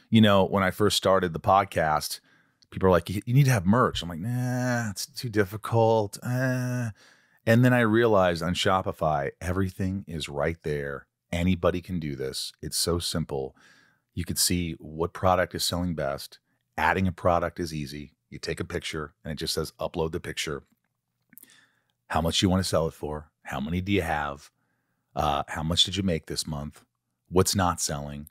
When I first started the podcast, people are like, you need to have merch. I'm like, nah, it's too difficult. And then I realized on Shopify, everything is right there. Anybody can do this. It's so simple. You could see what product is selling best. Adding a product is easy. You take a picture and it just says upload the picture. How much you want to sell it for? How many do you have? How much did you make this month? What's not selling?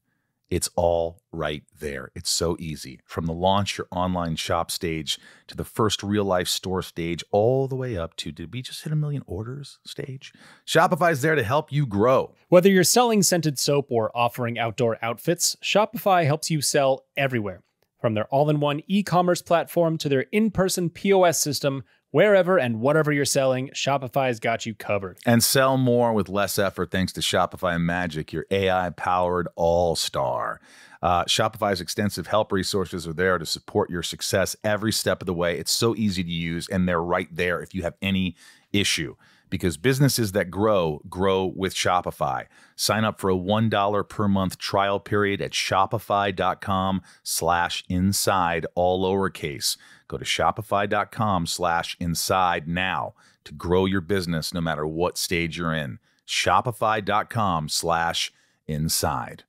It's all right there. It's so easy. From the launch your online shop stage to the first real life store stage, all the way up to, did we just hit 1 million orders stage? Shopify is there to help you grow. Whether you're selling scented soap or offering outdoor outfits, Shopify helps you sell everywhere. From their all-in-one e-commerce platform to their in-person POS system, wherever and whatever you're selling, Shopify's got you covered. And sell more with less effort thanks to Shopify Magic, your AI-powered all-star. Shopify's extensive help resources are there to support your success every step of the way. It's so easy to use, and they're right there if you have any issue. Because businesses that grow with Shopify. Sign up for a $1 per month trial period at shopify.com/inside, all lowercase. Go to shopify.com/inside now to grow your business no matter what stage you're in. Shopify.com/inside.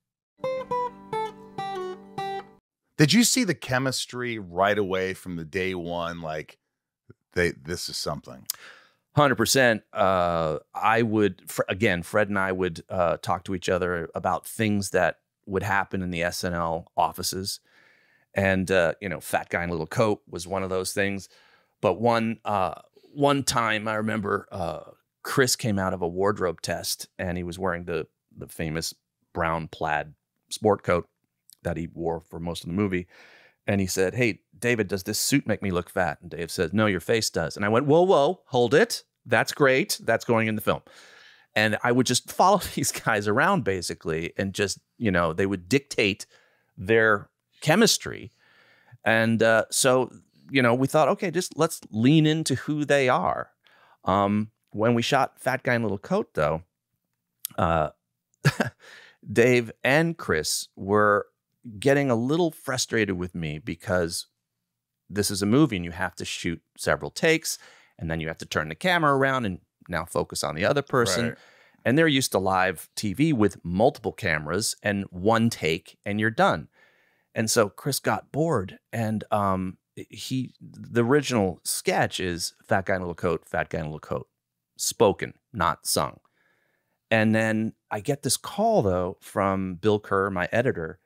Did you see the chemistry right away from the day one? Like, this is something. 100%. I would, again, Fred and I would talk to each other about things that would happen in the SNL offices. And, fat guy in a little coat was one of those things. But one time I remember Chris came out of a wardrobe test and he was wearing the famous brown plaid sport coat that he wore for most of the movie. And he said, hey, David, does this suit make me look fat? And Dave says, no, your face does. And I went, whoa, hold it. That's great. That's going in the film. And I would just follow these guys around basically and just, they would dictate their chemistry. And so, we thought, okay, just let's lean into who they are. When we shot Fat Guy in a Little Coat, though, Dave and Chris were getting a little frustrated with me because this is a movie and you have to shoot several takes and then you have to turn the camera around and now focus on the other person. Right. And they're used to live TV with multiple cameras and one take and you're done. And so Chris got bored and the original sketch is Fat Guy in a Little Coat, Fat Guy in a Little Coat, spoken, not sung. And then I get this call though from Bill Kerr, my editor,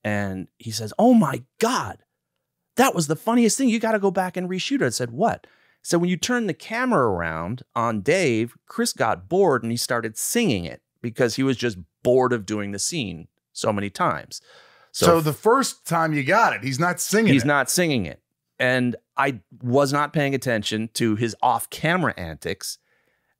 and he says, oh my God, that was the funniest thing. You got to go back and reshoot it. I said, what? So when you turn the camera around on Dave, Chris got bored and he started singing it because he was just bored of doing the scene so many times. So the first time you got it, he's not singing it. He's not singing it. And I was not paying attention to his off-camera antics.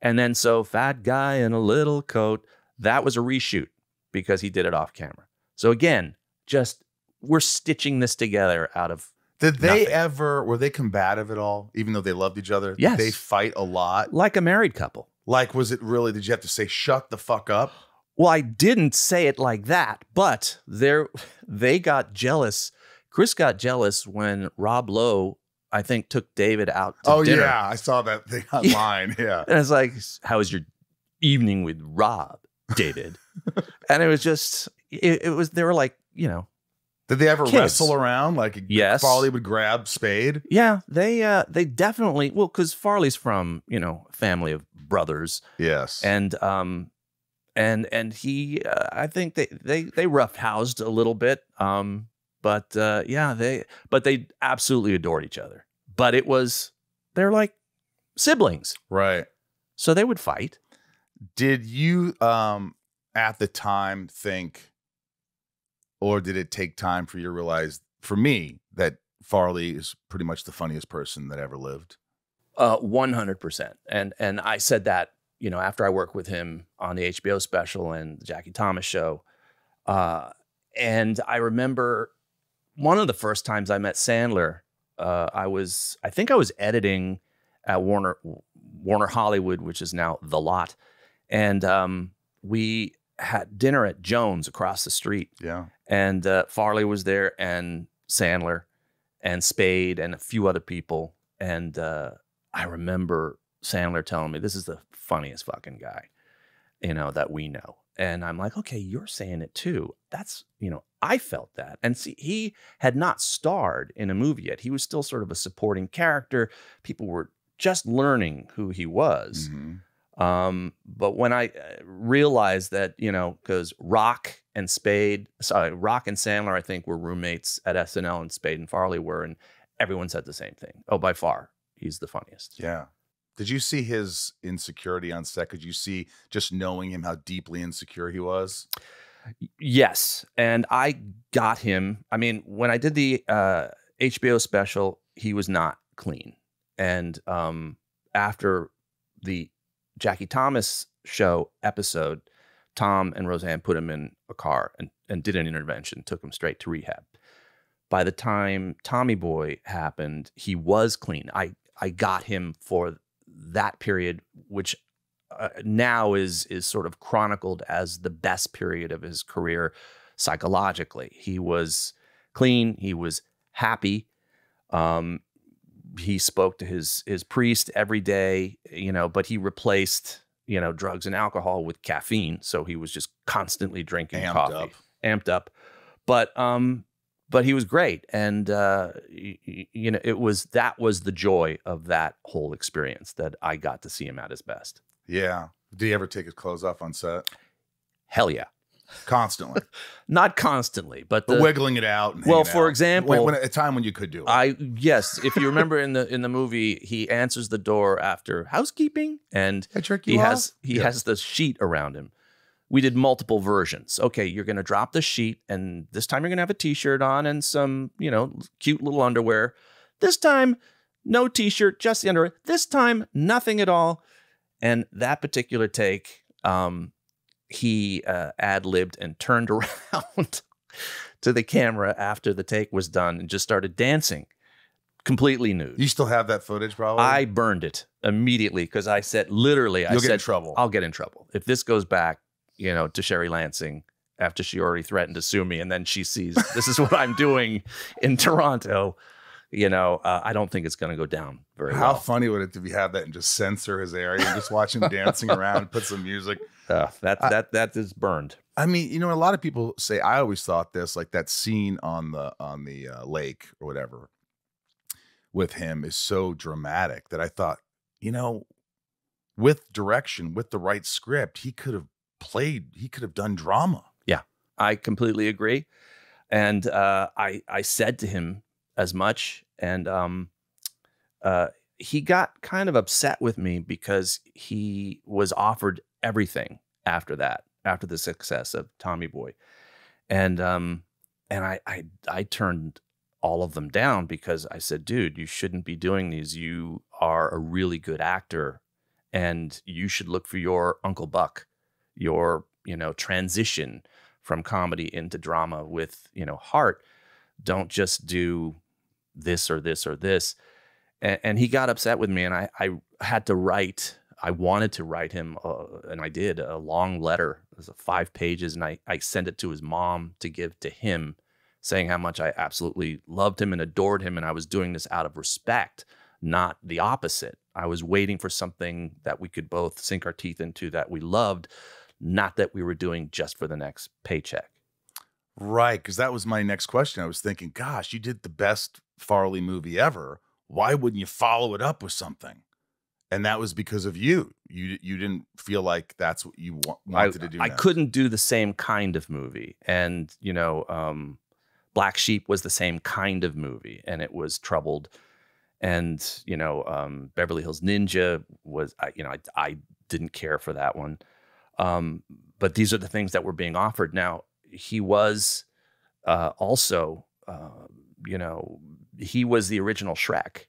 And then so Fat Guy in a Little Coat, that was a reshoot because he did it off camera. So again, just we're stitching this together out of Did they Nothing. were they combative at all, even though they loved each other? Yes. Did they fight a lot? Like a married couple. Like, was it really, did you have to say, shut the fuck up? Well, I didn't say it like that, but they got jealous. Chris got jealous when Rob Lowe, I think, took David out to dinner. Yeah, I saw that thing online. Yeah. And it's like, how was your evening with Rob, David? And it was just, it was, they were like, you know. Did they ever kids. wrestle around? Like, Yes. Farley would grab Spade? Yeah, they definitely, well, because Farley's from, you know, a family of brothers. Yes. And he, I think they roughhoused a little bit. But they absolutely adored each other. But they're like siblings. Right. So they would fight. Did you, at the time, think, or did it take time for you to realize, for me, that Farley is pretty much the funniest person that ever lived? 100%. And I said that, you know, after I worked with him on the HBO special and the Jackie Thomas show. And I remember one of the first times I met Sandler, I think I was editing at Warner Hollywood, which is now The Lot. And we had dinner at Jones across the street. Yeah. And Farley was there, and Sandler and Spade and a few other people. And I remember Sandler telling me, this is the funniest fucking guy, you know, that we know. And I'm like, okay, you're saying it too. That's, you know, I felt that. And see, he had not starred in a movie yet. He was still sort of a supporting character. People were just learning who he was. Mm-hmm. But when I realized that, you know, because Rock and Sandler, I think, were roommates at SNL, and Spade and Farley were, and everyone said the same thing. Oh, by far, he's the funniest. Yeah. Did you see his insecurity on set? Could you see, just knowing him, how deeply insecure he was? Yes. And I got him. I mean, when I did the HBO special, he was not clean. And after the Jackie Thomas show episode, Tom and Roseanne put him in a car and did an intervention, took him straight to rehab. By the time Tommy Boy happened, he was clean. I got him for that period, which now is sort of chronicled as the best period of his career psychologically. He was clean. He was happy. He spoke to his priest every day, you know, but he replaced, you know, drugs and alcohol with caffeine. So he was just constantly drinking coffee, amped up. But he was great. And, you know, that was the joy of that whole experience, that I got to see him at his best. Yeah. Did he ever take his clothes off on set? Hell yeah. Constantly. Not constantly, but wiggling it out. And well, for example, at a time when you could do it. Yes, if you remember in the movie, he answers the door after housekeeping, and he has the sheet around him. We did multiple versions. Okay, you're going to drop the sheet, and this time you're going to have a t-shirt on and some, you know, cute little underwear. This time, no t-shirt, just the underwear. This time, nothing at all. And that particular take, he ad-libbed and turned around to the camera after the take was done and just started dancing, completely nude. You still have that footage, probably? I burned it immediately because I said, literally, You'll get in trouble. I'll get in trouble. If this goes back, you know, to Sherry Lansing after she already threatened to sue me, and then she sees this is what I'm doing in Toronto, you know, I don't think it's going to go down very well. How funny would it to have that and just censor his area and just watch him dancing around and put some music? That is burned. I mean, you know, a lot of people say, I always thought this, like that scene on the lake or whatever with him is so dramatic that I thought, you know, with direction, with the right script, he could have done drama. Yeah, I completely agree. And I said to him as much, and he got kind of upset with me because he was offered everything after that, after the success of Tommy Boy. And I turned all of them down because I said, dude, you shouldn't be doing these. You are a really good actor, and you should look for your Uncle Buck, your, you know, transition from comedy into drama with, you know, heart. Don't just do this or this or this. And he got upset with me, and I had to write. I wanted to write him, and I did, a long letter. It was 5 pages, and I sent it to his mom to give to him, saying how much I absolutely loved him and adored him, and I was doing this out of respect, not the opposite. I was waiting for something that we could both sink our teeth into that we loved, not that we were doing just for the next paycheck. Right, because that was my next question. I was thinking, gosh, you did the best Farley movie ever. Why wouldn't you follow it up with something? And that was because of you. You didn't feel like that's what you wanted to do. I couldn't do the same kind of movie. And, Black Sheep was the same kind of movie, and it was troubled. And, Beverly Hills Ninja was, I didn't care for that one. But these are the things that were being offered. Now, he was also, he was the original Shrek.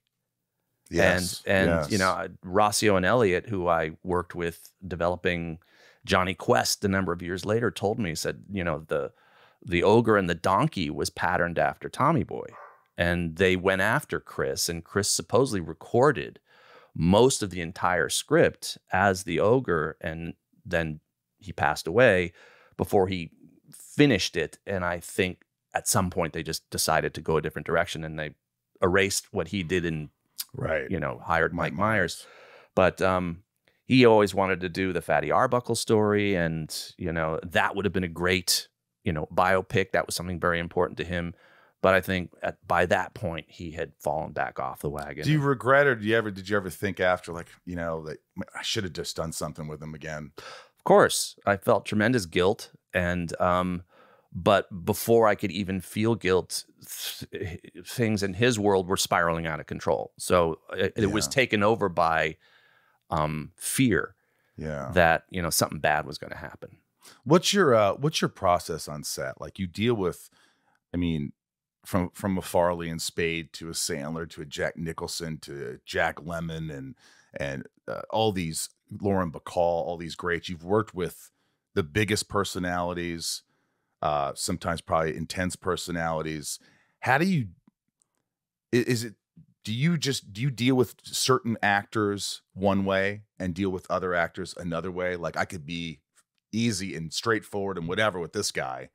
Yes, and yes. Rossio and Elliott, who I worked with developing Johnny Quest a number of years later, told me, said, the ogre and the donkey was patterned after Tommy Boy. And they went after Chris, and Chris supposedly recorded most of the entire script as the ogre, and then he passed away before he finished it. And I think at some point they just decided to go a different direction, and they erased what he did and hired Mike Myers. But he always wanted to do the Fatty Arbuckle story, and that would have been a great biopic. That was something very important to him. But I think by that point he had fallen back off the wagon. Do you regret, or did you ever think after, like, that I should have just done something with him again? Of course, I felt tremendous guilt, and but before I could even feel guilt, things in his world were spiraling out of control. So it was taken over by fear that something bad was going to happen. What's your process on set? Like, you deal with, from a Farley and Spade to a Sandler to a Jack Nicholson to a Jack Lemmon and all these, Lauren Bacall, all these greats. You've worked with the biggest personalities, sometimes probably intense personalities. How do you, do you deal with certain actors one way and deal with other actors another way? Like, I could be easy and straightforward and whatever with this guy.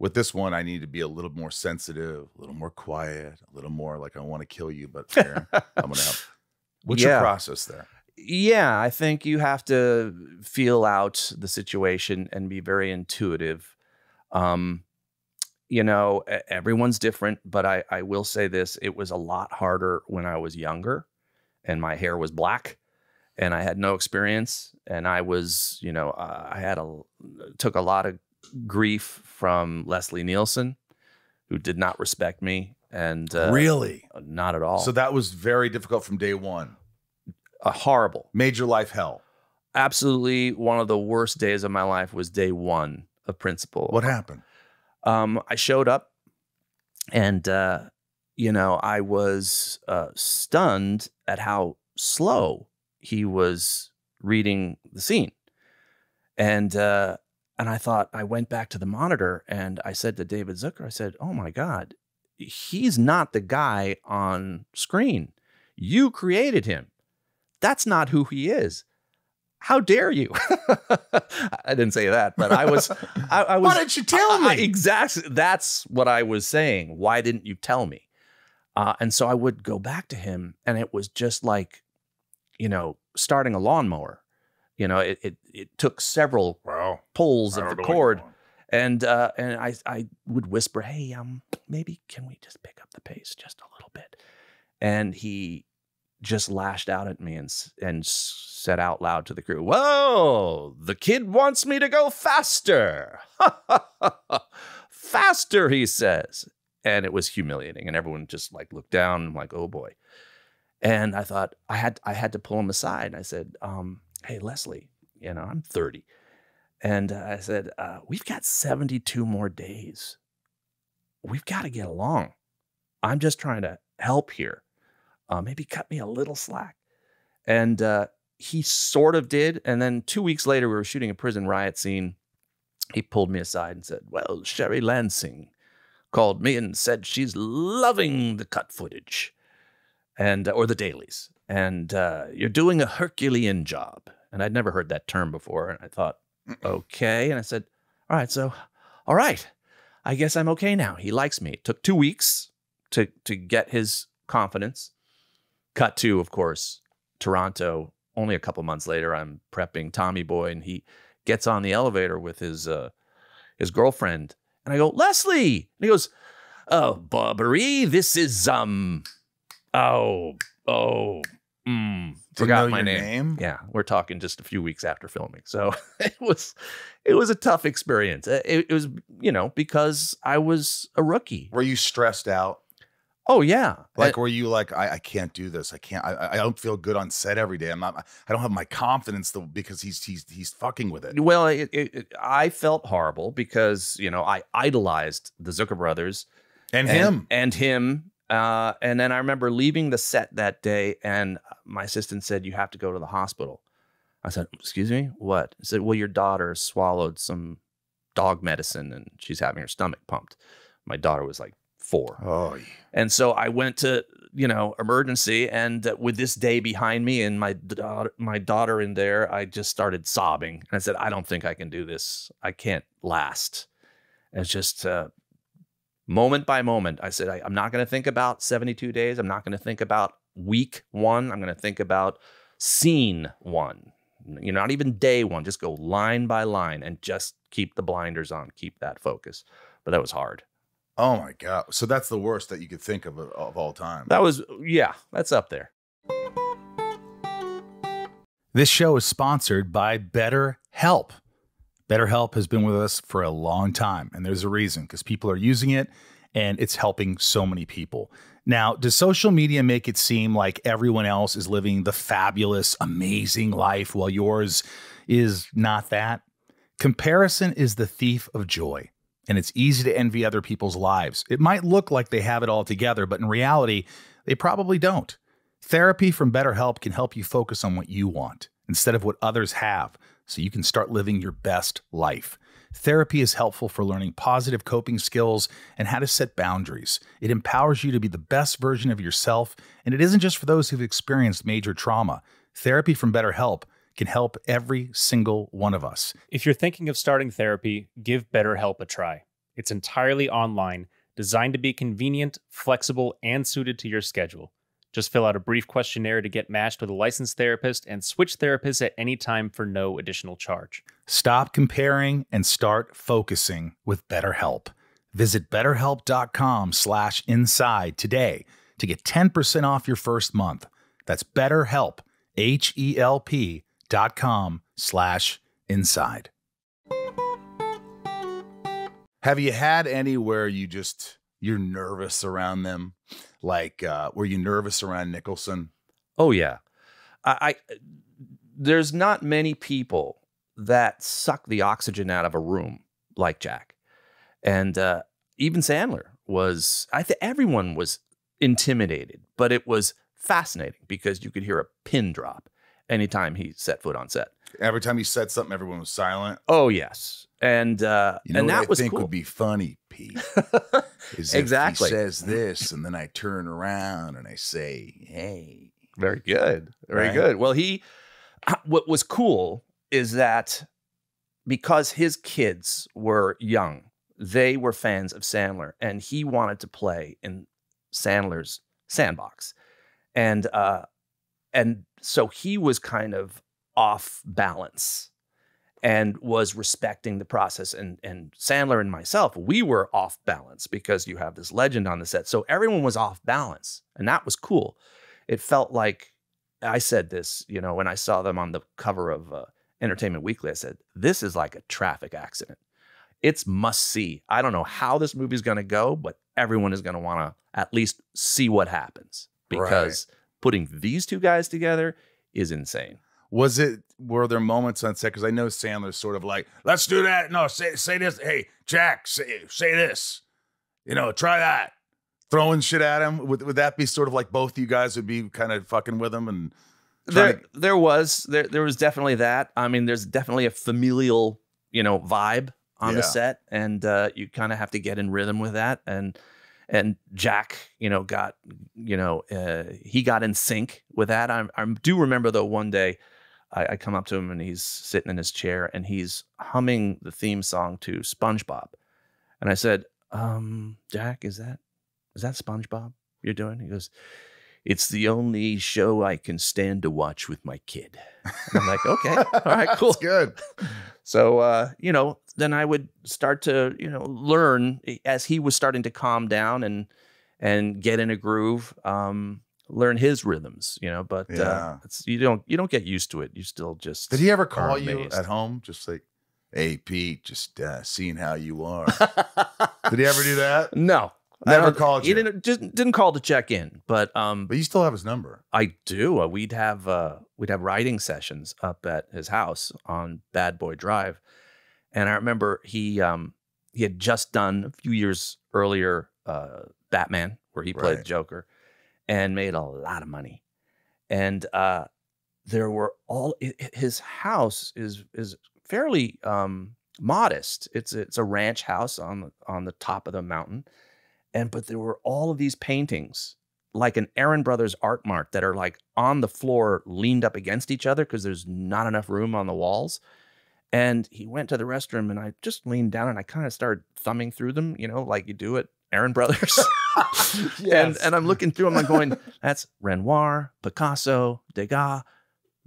With this one, I need to be a little more sensitive, a little more quiet, a little more like, I want to kill you, but here, I'm going to help. What's your process there? Yeah, I think you have to feel out the situation and be very intuitive. Everyone's different, but I will say this. It was a lot harder when I was younger and my hair was black and I had no experience. And I was, took a lot of grief from Leslie Nielsen, who did not respect me. And really? Not at all. So that was very difficult from day one. Horrible. Made your life hell. Absolutely. One of the worst days of my life was day one of Principal. What happened? I showed up and, I was stunned at how slow he was reading the scene. And I thought, I went back to the monitor and I said to David Zucker, I said, oh my God, he's not the guy on screen. You created him. That's not who he is. How dare you? I didn't say that, but I was. Why didn't you tell me? Exactly. That's what I was saying. Why didn't you tell me? And so I would go back to him, and it was just like, starting a lawnmower. It took several pulls of the cord, and I would whisper, "Hey, maybe can we just pick up the pace just a little bit?" And he just lashed out at me and said out loud to the crew, "Whoa, the kid wants me to go faster." Faster, he says. And it was humiliating. And everyone just like looked down and like, oh boy. And I thought I had to pull him aside. And I said, hey, Leslie, I'm 30. And I said, we've got 72 more days. We've got to get along. I'm just trying to help here. Maybe cut me a little slack. And he sort of did. And then 2 weeks later, we were shooting a prison riot scene. He pulled me aside and said, well, Sherry Lansing, called me and said she's loving the cut footage or the dailies. And you're doing a Herculean job. And I'd never heard that term before. And I thought, okay. And I said, all right. I guess I'm okay now. He likes me. It took 2 weeks to get his confidence. Cut to, of course, Toronto. Only a couple months later, I'm prepping Tommy Boy, and he gets on the elevator with his girlfriend. And I go, Leslie. And he goes, oh, Bobbery, this is, forgot my name. Yeah, we're talking just a few weeks after filming. So it was a tough experience. It was, because I was a rookie. Were you stressed out? Oh yeah. Were you like, I can't do this. I don't feel good on set every day. I don't have my confidence because he's fucking with it. Well, I felt horrible because, I idolized the Zucker brothers and him. And then I remember leaving the set that day, and my assistant said, you have to go to the hospital. I said, excuse me, what? He said, well, your daughter swallowed some dog medicine and she's having her stomach pumped. My daughter was like 4. Oh, yeah. And so I went to, emergency, and with this day behind me and my daughter in there, I just started sobbing. And I said, I don't think I can do this. I can't last. And it's just moment by moment. I said, I'm not going to think about 72 days. I'm not going to think about week 1. I'm going to think about scene 1. Not even day 1. Just go line by line and just keep the blinders on. Keep that focus. But that was hard. Oh my God. So that's the worst that you could think of all time. That's up there. This show is sponsored by BetterHelp. BetterHelp has been with us for a long time, and there's a reason, because people are using it and it's helping so many people. Now, does social media make it seem like everyone else is living the fabulous, amazing life while yours is not that? Comparison is the thief of joy. And it's easy to envy other people's lives. It might look like they have it all together, but in reality, they probably don't. Therapy from BetterHelp can help you focus on what you want instead of what others have, so you can start living your best life. Therapy is helpful for learning positive coping skills and how to set boundaries. It empowers you to be the best version of yourself, and it isn't just for those who've experienced major trauma. Therapy from BetterHelp can help every single one of us. If you're thinking of starting therapy, give BetterHelp a try. It's entirely online, designed to be convenient, flexible, and suited to your schedule. Just fill out a brief questionnaire to get matched with a licensed therapist and switch therapists at any time for no additional charge. Stop comparing and start focusing with BetterHelp. Visit BetterHelp.com/inside today to get 10% off your first month. That's BetterHelp, HELP.com/inside. Have you had any where you're nervous around them? Like, were you nervous around Nicholson? Oh yeah. There's not many people that suck the oxygen out of a room like Jack. And even Sandler was, everyone was intimidated, but it was fascinating because you could hear a pin drop anytime he set foot on set. Every time he said something, everyone was silent. Oh yes. And that was think cool. Would be funny, Pete. Is exactly. If he says this, and then I turn around and I say, "Hey." Very good. Very good. Well, what was cool is that because his kids were young, they were fans of Sandler, and he wanted to play in Sandler's sandbox, and so he was kind of off balance and was respecting the process. And Sandler and myself, we were off balance because you have this legend on the set. So everyone was off balance, and that was cool. It felt like, I said this, when I saw them on the cover of Entertainment Weekly, I said, this is like a traffic accident. It's must see. I don't know how this movie's going to go, but everyone is going to want to at least see what happens, because putting these two guys together is insane. Were there moments on set? Because I know Sandler's sort of like, let's do that. No, say this. Hey, Jack, say this. Try that. Throwing shit at him. Would that be sort of like both you guys would be kind of fucking with him? And there was definitely that. I mean, there's definitely a familial, vibe on the set, and you kind of have to get in rhythm with that. And Jack, he got in sync with that. I do remember though, one day I come up to him and he's sitting in his chair and he's humming the theme song to SpongeBob, and I said, Jack, is that SpongeBob you're doing? He goes, it's the only show I can stand to watch with my kid. And I'm like, okay, all right, cool. That's good. So, then I would start to, learn as he was starting to calm down and get in a groove, learn his rhythms, but you don't get used to it. You still just. Did he ever call you at home? Just like, hey, Pete, just seeing how you are. Did he ever do that? No. Never called you. He didn't call to check in, but you still have his number. I do. We'd have writing sessions up at his house on Bad Boy Drive, and I remember he had just done a few years earlier Batman, where he played the Joker, and made a lot of money. And there were his house is fairly modest. It's a ranch house on the top of the mountain. But there were all of these paintings, like an Aaron Brothers art mart, that are like on the floor, leaned up against each other because there's not enough room on the walls. And he went to the restroom, and I just leaned down and I kind of started thumbing through them, like you do at Aaron Brothers. Yes. And I'm looking through them, I'm going, that's Renoir, Picasso, Degas.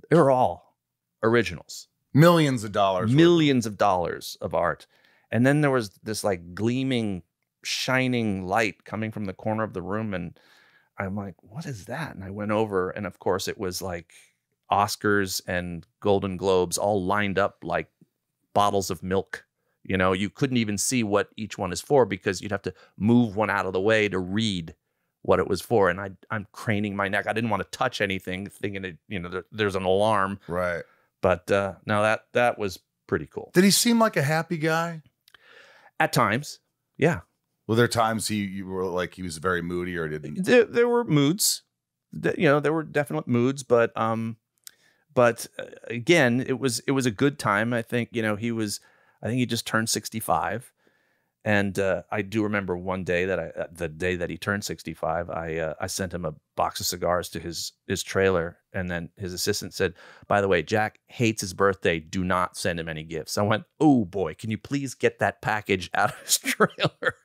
They're all originals. Millions of dollars of art. And then there was this like gleaming, shining light coming from the corner of the room, and I'm like, what is that? And I went over, and of course it was like Oscars and Golden Globes all lined up like bottles of milk. You couldn't even see what each one is for because you'd have to move one out of the way to read what it was for. And I'm craning my neck. I didn't want to touch anything, thinking that there's an alarm. Right. But no, that was pretty cool. Did he seem like a happy guy? At times, yeah. Were there times you were like he was very moody, or didn't? There were moods, there were definite moods, but again, it was a good time. I think he just turned 65, and I do remember one day the day that he turned 65, I sent him a box of cigars to his trailer, and then his assistant said, by the way, Jack hates his birthday. Do not send him any gifts. I went, oh boy, can you please get that package out of his trailer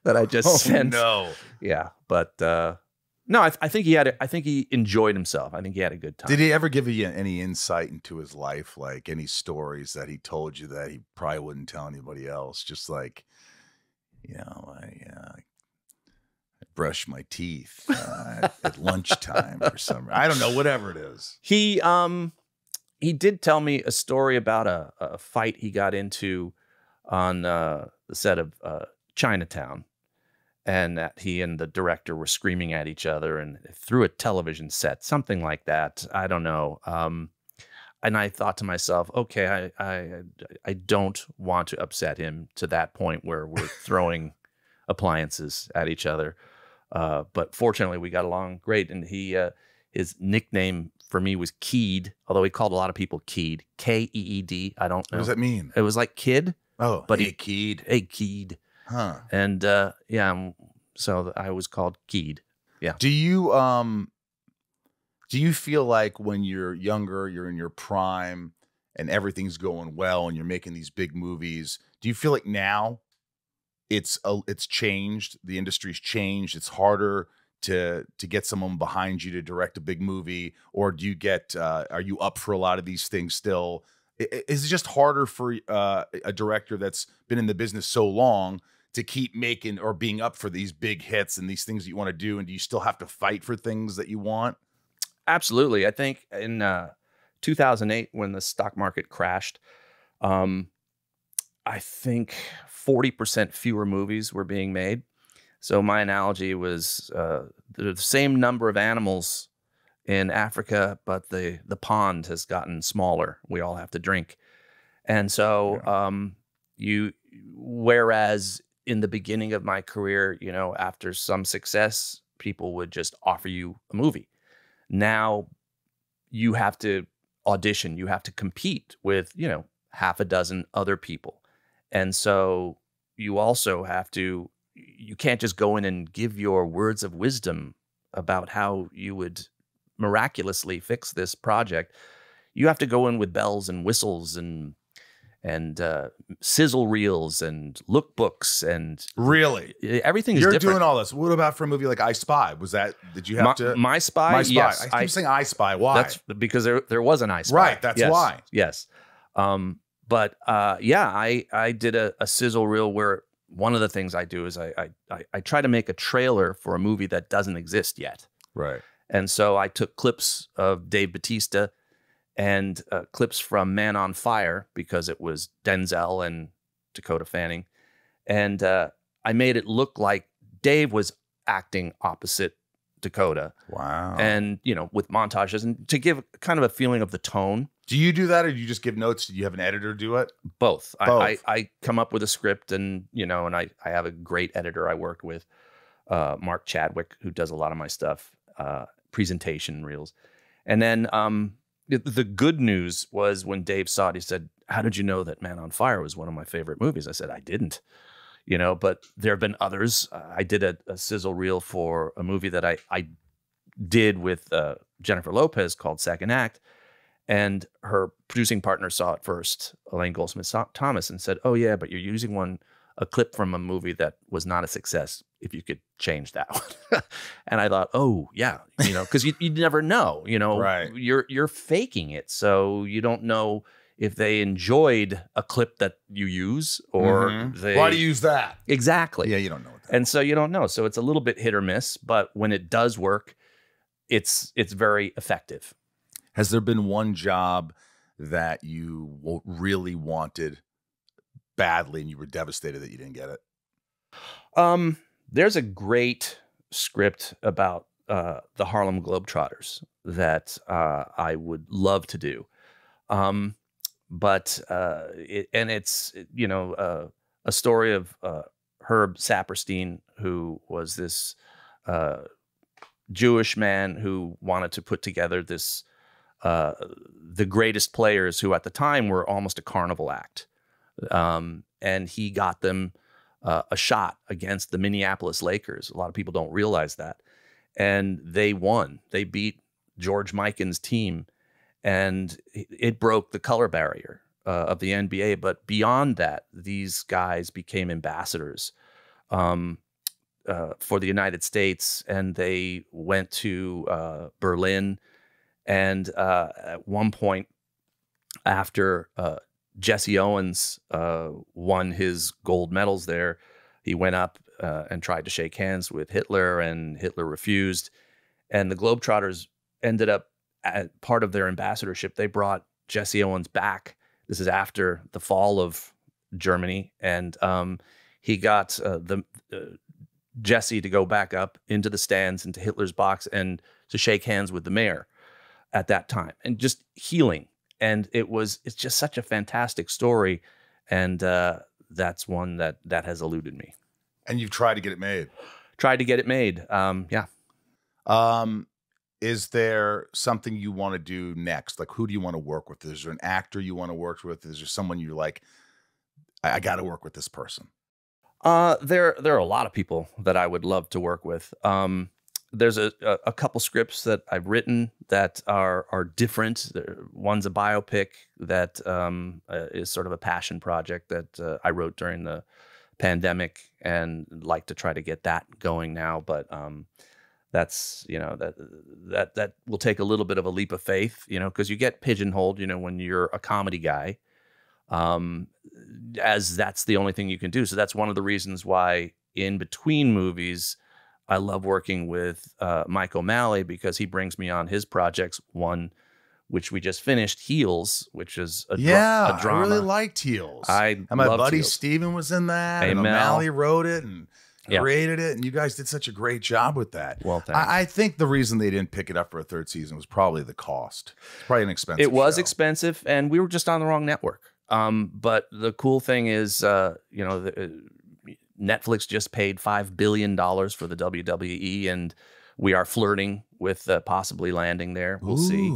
that I just sent? No. Yeah. But no, I think he enjoyed himself. I think he had a good time. Did he ever give you any insight into his life? Like any stories that he told you that he probably wouldn't tell anybody else? Just like, I brush my teeth at lunchtime or something. I don't know, whatever it is. He did tell me a story about a fight he got into on the set of Chinatown, and that he and the director were screaming at each other and through a television set, something like that. I don't know. And I thought to myself, okay, I don't want to upset him to that point where we're throwing appliances at each other. But fortunately, we got along great. And his nickname for me was Keed, although he called a lot of people Keed, Keed. I don't know. What does that mean? It was like kid. Oh, but hey, Keed. Hey, Keed. Huh. And so I was called Keed. Yeah. Do you feel like when you're younger, you're in your prime and everything's going well and you're making these big movies, do you feel like now it's changed, the industry's changed, it's harder to get someone behind you to direct a big movie, or do you get are you up for a lot of these things still? Is it just harder for a director that's been in the business so long to keep making or being up for these big hits and these things that you want to do? And do you still have to fight for things that you want? Absolutely. I think in 2008, when the stock market crashed, I think 40% fewer movies were being made. So my analogy was the same number of animals in Africa, but the pond has gotten smaller. We all have to drink. And so whereas in the beginning of my career, after some success, people would just offer you a movie. Now you have to audition, you have to compete with, half a dozen other people. And so you also have to, you can't just go in and give your words of wisdom about how you would miraculously fix this project. You have to go in with bells and whistles and sizzle reels and lookbooks and Really? everything is You're different. doing all this. What about for a movie like I Spy? Did you have to? My Spy? My Spy. Yes. I keep saying I Spy. Why? That's because there was an I Spy. Right, that's Yes, why. Yes. But I did a sizzle reel where one of the things I do is I try to make a trailer for a movie that doesn't exist yet. Right. And so I took clips of Dave Bautista and clips from Man on Fire, because it was Denzel and Dakota Fanning. And I made it look like Dave was acting opposite Dakota. Wow. And, with montages and to give kind of a feeling of the tone. Do you do that, or do you just give notes? Do you have an editor do it? Both. Both. I come up with a script and I have a great editor I worked with, Mark Chadwick, who does a lot of my stuff, presentation reels. And then the good news was when Dave saw it, he said, "How did you know that Man on Fire was one of my favorite movies?" I said, "I didn't." But there have been others. I did a sizzle reel for a movie that I did with Jennifer Lopez called Second Act. And her producing partner saw it first, Elaine Goldsmith-Thomas, and said, "Oh yeah, but you're using a clip from a movie that was not a success. If you could change that one." And I thought, oh yeah, because you never know, Right. You're faking it, so you don't know if they enjoyed a clip that you use or they. Why do you use that? Exactly. Yeah, you don't know what that. And so you don't know. So it's a little bit hit or miss, but when it does work, it's very effective. Has there been one job that you really wanted badly and you were devastated that you didn't get it? There's a great script about the Harlem Globetrotters that I would love to do. But it's a story of Herb Saperstein, who was this Jewish man who wanted to put together this the greatest players who at the time were almost a carnival act. And he got them a shot against the Minneapolis Lakers. A lot of people don't realize that. And they won. They beat George Mikan's team. And it broke the color barrier of the NBA. But beyond that, these guys became ambassadors for the United States. And they went to Berlin. And at one point, after Jesse Owens won his gold medals there, he went up and tried to shake hands with Hitler, and Hitler refused. And the Globetrotters ended up, as part of their ambassadorship, they brought Jesse Owens back. This is after the fall of Germany. And he got Jesse to go back up into the stands, into Hitler's box, and to shake hands with the mayor at that time, and just healing. And it's just such a fantastic story. And that's one that has eluded me. And you've tried to get it made. Tried to get it made. Yeah. Is there something you want to do next? Like, who do you want to work with? Is there an actor you want to work with? Is there someone you're like, I got to work with this person? There are a lot of people that I would love to work with. There's a couple scripts that I've written that are different. One's a biopic that is sort of a passion project that I wrote during the pandemic, and like to try to get that going now. But that's that will take a little bit of a leap of faith, because you get pigeonholed, when you're a comedy guy, as that's the only thing you can do. So that's one of the reasons why in between movies, I love working with Mike O'Malley, because he brings me on his projects. One, which we just finished, Heels, which is a drama. I really liked Heels. And my buddy Heels. Steven was in that. Hey, and Mel. O'Malley wrote it and Yeah. created it. And you guys did such a great job with that. Well, thanks. I think the reason they didn't pick it up for a third season was probably the cost. It's probably an expensive It was show. expensive, and we were just on the wrong network. But the cool thing is, Netflix just paid $5 billion for the WWE, and we are flirting with possibly landing there. We'll see.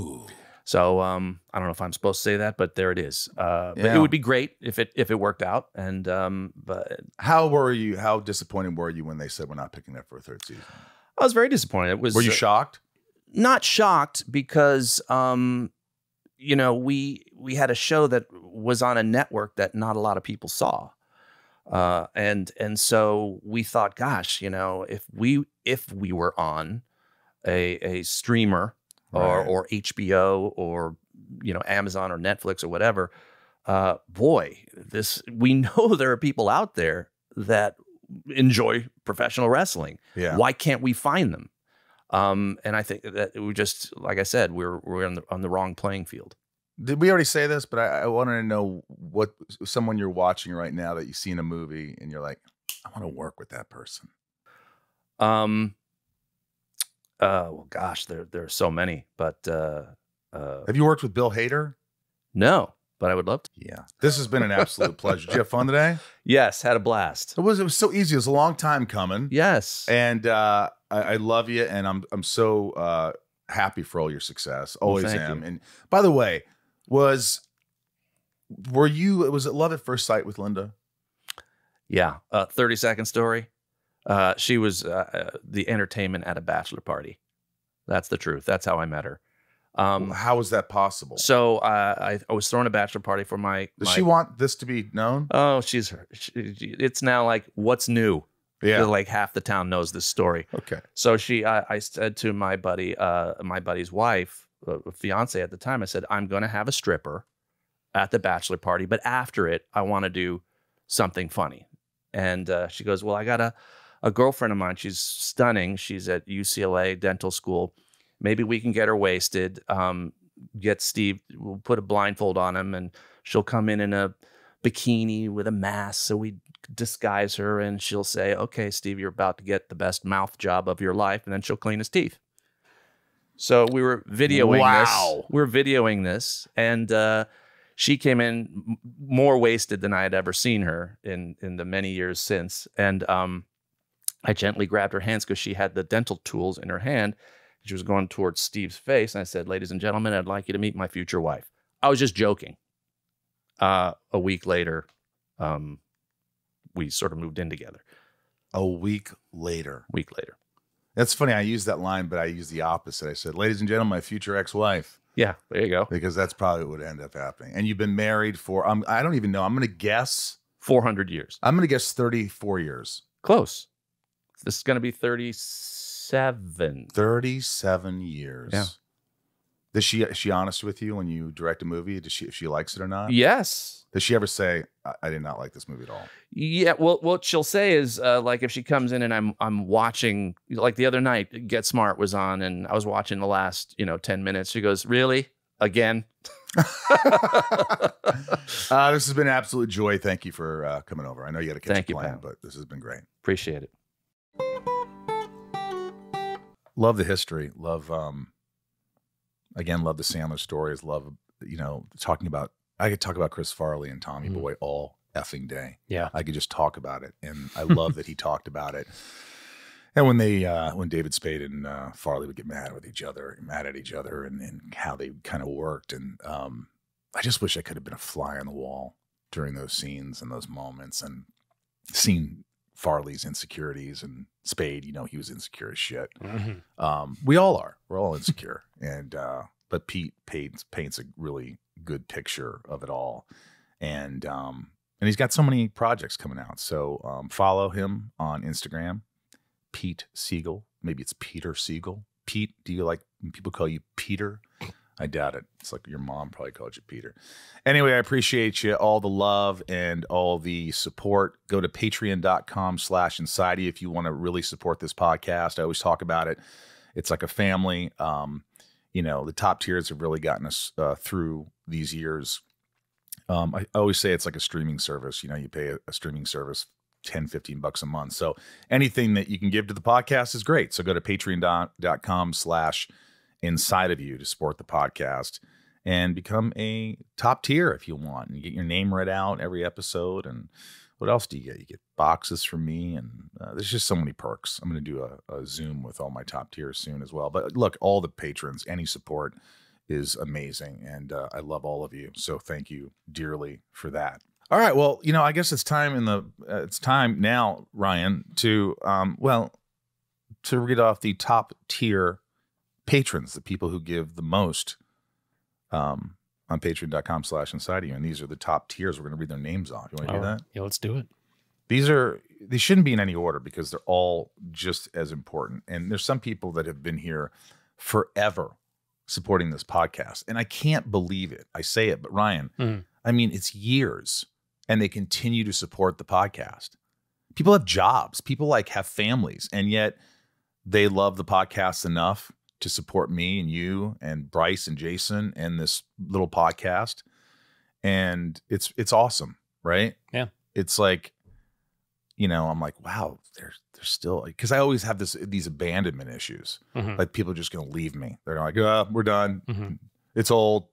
So I don't know if I'm supposed to say that, but there it is. But Yeah. it would be great if it worked out. And but How disappointed were you when they said we're not picking that for a third season? I was very disappointed. It was. Were you shocked? Not shocked because we had a show that was on a network that not a lot of people saw. And so we thought, gosh, if we were on a streamer or HBO or Amazon or Netflix or whatever, we know there are people out there that enjoy professional wrestling. Yeah. Why can't we find them? And I think that we just, like I said, we're on the wrong playing field. Did we already say this? But I wanted to know what someone you're watching right now that you see in a movie and you're like, I want to work with that person. Well, gosh, there are so many, but Have you worked with Bill Hader? no, but I would love to. Yeah. This has been an absolute pleasure. Did you have fun today? Yes, had a blast. It was so easy. It was a long time coming. Yes. And I love you, and I'm so happy for all your success. Always thank am. you. And by the way, was it Love at First Sight with Linda? Yeah. 30-second story. She was the entertainment at a bachelor party. That's the truth. That's how I met her. How is that possible? So I was throwing a bachelor party for my. Does she want this to be known? Oh, it's now like, what's new? Yeah. Like half the town knows this story. Okay. So I said to my buddy's wife, fiance at the time, I said, I'm going to have a stripper at the bachelor party, but after it, I want to do something funny. And she goes, well, I got a girlfriend of mine. She's stunning. She's at UCLA dental school. Maybe we can get her wasted. Get Steve, we'll put a blindfold on him, and she'll come in a bikini with a mask. So we disguise her, and she'll say, okay, Steve, you're about to get the best mouth job of your life. And then she'll clean his teeth. So we were videoing this. We were videoing this, and she came in more wasted than I had ever seen her in the many years since. And I gently grabbed her hands because she had the dental tools in her hand. She was going towards Steve's face. And I said, ladies and gentlemen, I'd like you to meet my future wife. I was just joking. A week later, we sort of moved in together. A week later. That's funny. I used that line, but I used the opposite. I said, ladies and gentlemen, my future ex-wife. Yeah, there you go. Because that's probably what would end up happening. And you've been married for, I don't even know. I'm going to guess. 400 years. I'm going to guess 34 years. Close. This is going to be 37. 37 years. Yeah. Is she honest with you when you direct a movie? If she likes it or not? Yes. Does she ever say, I did not like this movie at all? Yeah. Well, what she'll say is like if she comes in and I'm watching, like the other night, Get Smart was on, and I was watching the last 10 minutes. She goes, really? Again? This has been an absolute joy. Thank you for coming over. I know you got to catch a plane, but this has been great. Appreciate it. Love the history. Love love the Sandler stories. Love, talking about, I could talk about Chris Farley and Tommy Boy all effing day. Yeah. I could just talk about it. And I love that he talked about it. And when David Spade and Farley would get mad at each other and how they kind of worked. And I just wish I could have been a fly on the wall during those scenes and those moments and seen Farley's insecurities, and Spade, he was insecure as shit. Mm-hmm. We all are. We're all insecure. And but Pete paints a really good picture of it all. And he's got so many projects coming out. So follow him on Instagram, Pete Segal. Maybe it's Peter Segal. Pete, do you like when people call you Peter? I doubt it. It's like your mom probably called you Peter. Anyway, I appreciate you, all the love and all the support. Go to patreon.com/insidey if you want to really support this podcast. I always talk about it. It's like a family. The top tiers have really gotten us through these years. I always say it's like a streaming service. You pay a streaming service $10-15 a month. So anything that you can give to the podcast is great. So go to patreon.com/inside of you to support the podcast and become a top tier if you want, and get your name read out every episode. And what else do you get? You get boxes from me, and there's just so many perks. I'm going to do a Zoom with all my top tiers soon as well. But look, all the patrons, any support is amazing. And I love all of you. So thank you dearly for that. All right. Well, I guess it's time it's time now, Ryan, to, to read off the top tier patrons, the people who give the most on patreon.com/inside of you. And these are the top tiers. We're going to read their names off. You want to do that? Yeah, let's do it. They shouldn't be in any order because they're all just as important. And there's some people that have been here forever supporting this podcast. And I can't believe it. I say it, but Ryan, I mean, it's years and they continue to support the podcast. People have jobs, people have families, and yet they love the podcast enough to support me and you and Bryce and Jason and this little podcast. And it's awesome, right? Yeah. It's like, I'm like, wow, they're still, because I always have these abandonment issues. Like people are just going to leave me. They're like, we're done. It's old.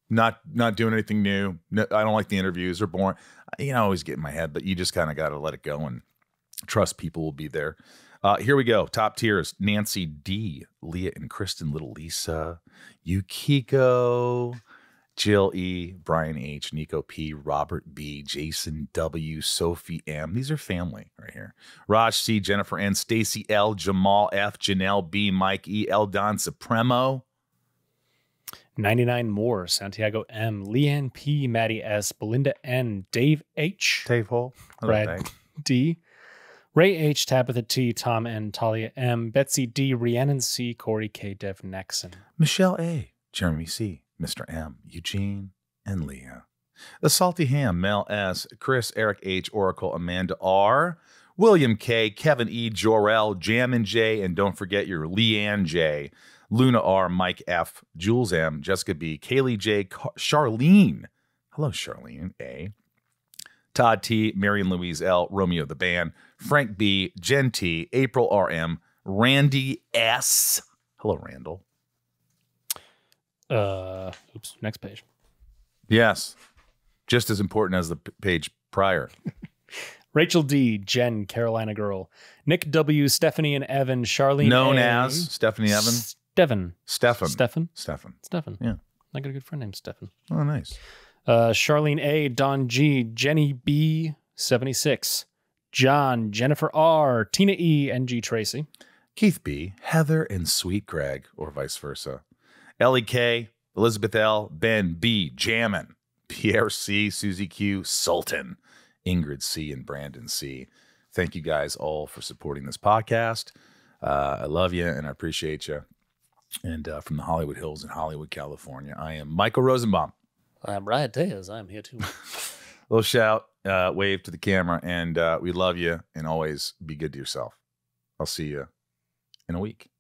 Not doing anything new. No, I don't like the interviews. They're boring. I always get in my head, but you just kind of got to let it go and trust people will be there. Here we go. Top tiers: Nancy D, Leah and Kristen, Little Lisa, Yukiko, Jill E, Brian H, Nico P, Robert B, Jason W, Sophie M. These are family right here. Raj C, Jennifer N, Stacy L, Jamal F, Janelle B, Mike E, Eldon Supremo. 99 more, Santiago M, Leanne P, Maddie S, Belinda N, Dave H, Dave Hole, Brad D, Ray H, Tabitha T, Tom N, Talia M, Betsy D, Rhiannon C, Corey K, Dev Nexon, Michelle A, Jeremy C, Mr. M, Eugene, and Leah. The Salty Ham, Mel S, Chris, Eric H, Oracle, Amanda R, William K, Kevin E, Jorel, Jammin J, and don't forget your Leanne J, Luna R, Mike F, Jules M, Jessica B, Kaylee J, Charlene. Hello, Charlene A. Todd T, Marion Louise L, Romeo the Band, Frank B, Jen T, April RM, Randy S. Hello, Randall. Oops, next page. Yes. Just as important as the page prior. Rachel D, Jen, Carolina Girl, Nick W, Stephanie and Evan, Charlene Known A, as Stephanie Evan. Stefan. Stefan. Yeah. I got a good friend named Stefan. Oh, nice. Charlene A, Don G, Jenny B, 76, John, Jennifer R, Tina E, NG Tracy, Keith B, Heather and Sweet Greg, or vice versa. Ellie K, Elizabeth L, Ben B, Jammin, Pierre C, Susie Q, Sultan, Ingrid C, and Brandon C. Thank you guys all for supporting this podcast. I love you and I appreciate you. And from the Hollywood Hills in Hollywood, California, I am Michael Rosenbaum. I'm Ryan Diaz. I'm here too. Little shout, wave to the camera, and we love you, and always be good to yourself. I'll see you in a week.